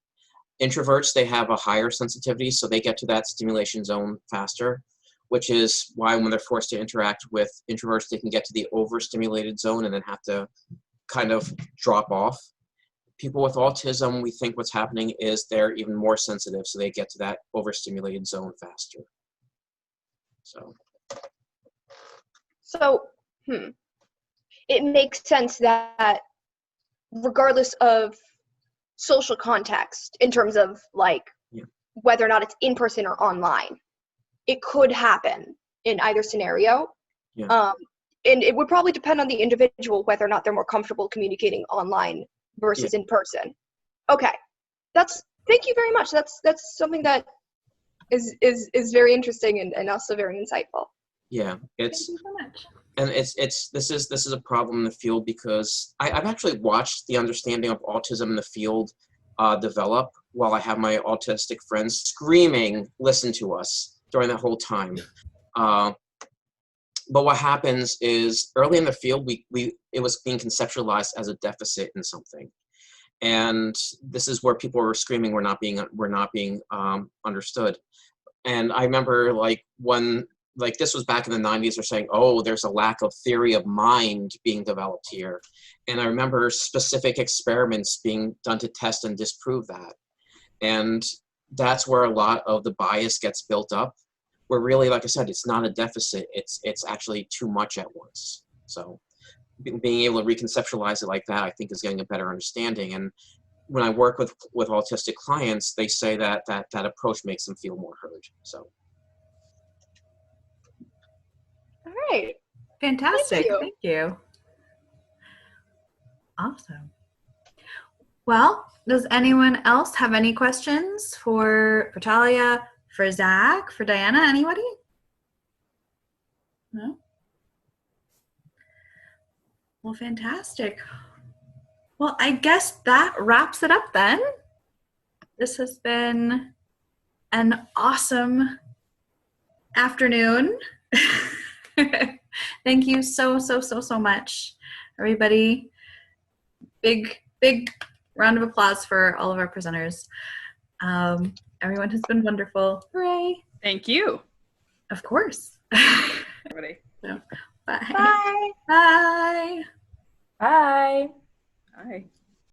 Introverts, they have a higher sensitivity, so they get to that stimulation zone faster, which is why when they're forced to interact with introverts, they can get to the overstimulated zone and then have to kind of drop off. People with autism, we think what's happening is they're even more sensitive, so they get to that overstimulated zone faster. So, it makes sense that regardless of social context, in terms of whether or not it's in person or online, it could happen in either scenario. Yeah. And it would probably depend on the individual whether or not they're more comfortable communicating online versus in person. Okay, thank you very much. That's something that is very interesting and also very insightful. Yeah, Thank you so much. And this is a problem in the field because I've actually watched the understanding of autism in the field develop while I have my autistic friends screaming, "Listen to us," during that whole time. But what happens is early in the field, it was being conceptualized as a deficit in something, and this is where people were screaming, "We're not being understood." And I remember this was back in the 90s, they're saying, "Oh, there's a lack of theory of mind being developed here," and I remember specific experiments being done to test and disprove that, and that's where a lot of the bias gets built up. Where really, like I said, it's not a deficit, it's actually too much at once. So being able to reconceptualize it like that, I think, is getting a better understanding. And when I work with autistic clients, they say that approach makes them feel more heard. So. All right. Fantastic. Thank you. Awesome. Well, does anyone else have any questions for Talia, for Zach, for Diana? Anybody? No? Well, fantastic. Well, I guess that wraps it up then. This has been an awesome afternoon. Thank you so much, everybody. Big round of applause for all of our presenters. Everyone has been wonderful. Hooray. Thank you. Of course. Everybody. So, bye. Bye. Bye. Bye. Bye.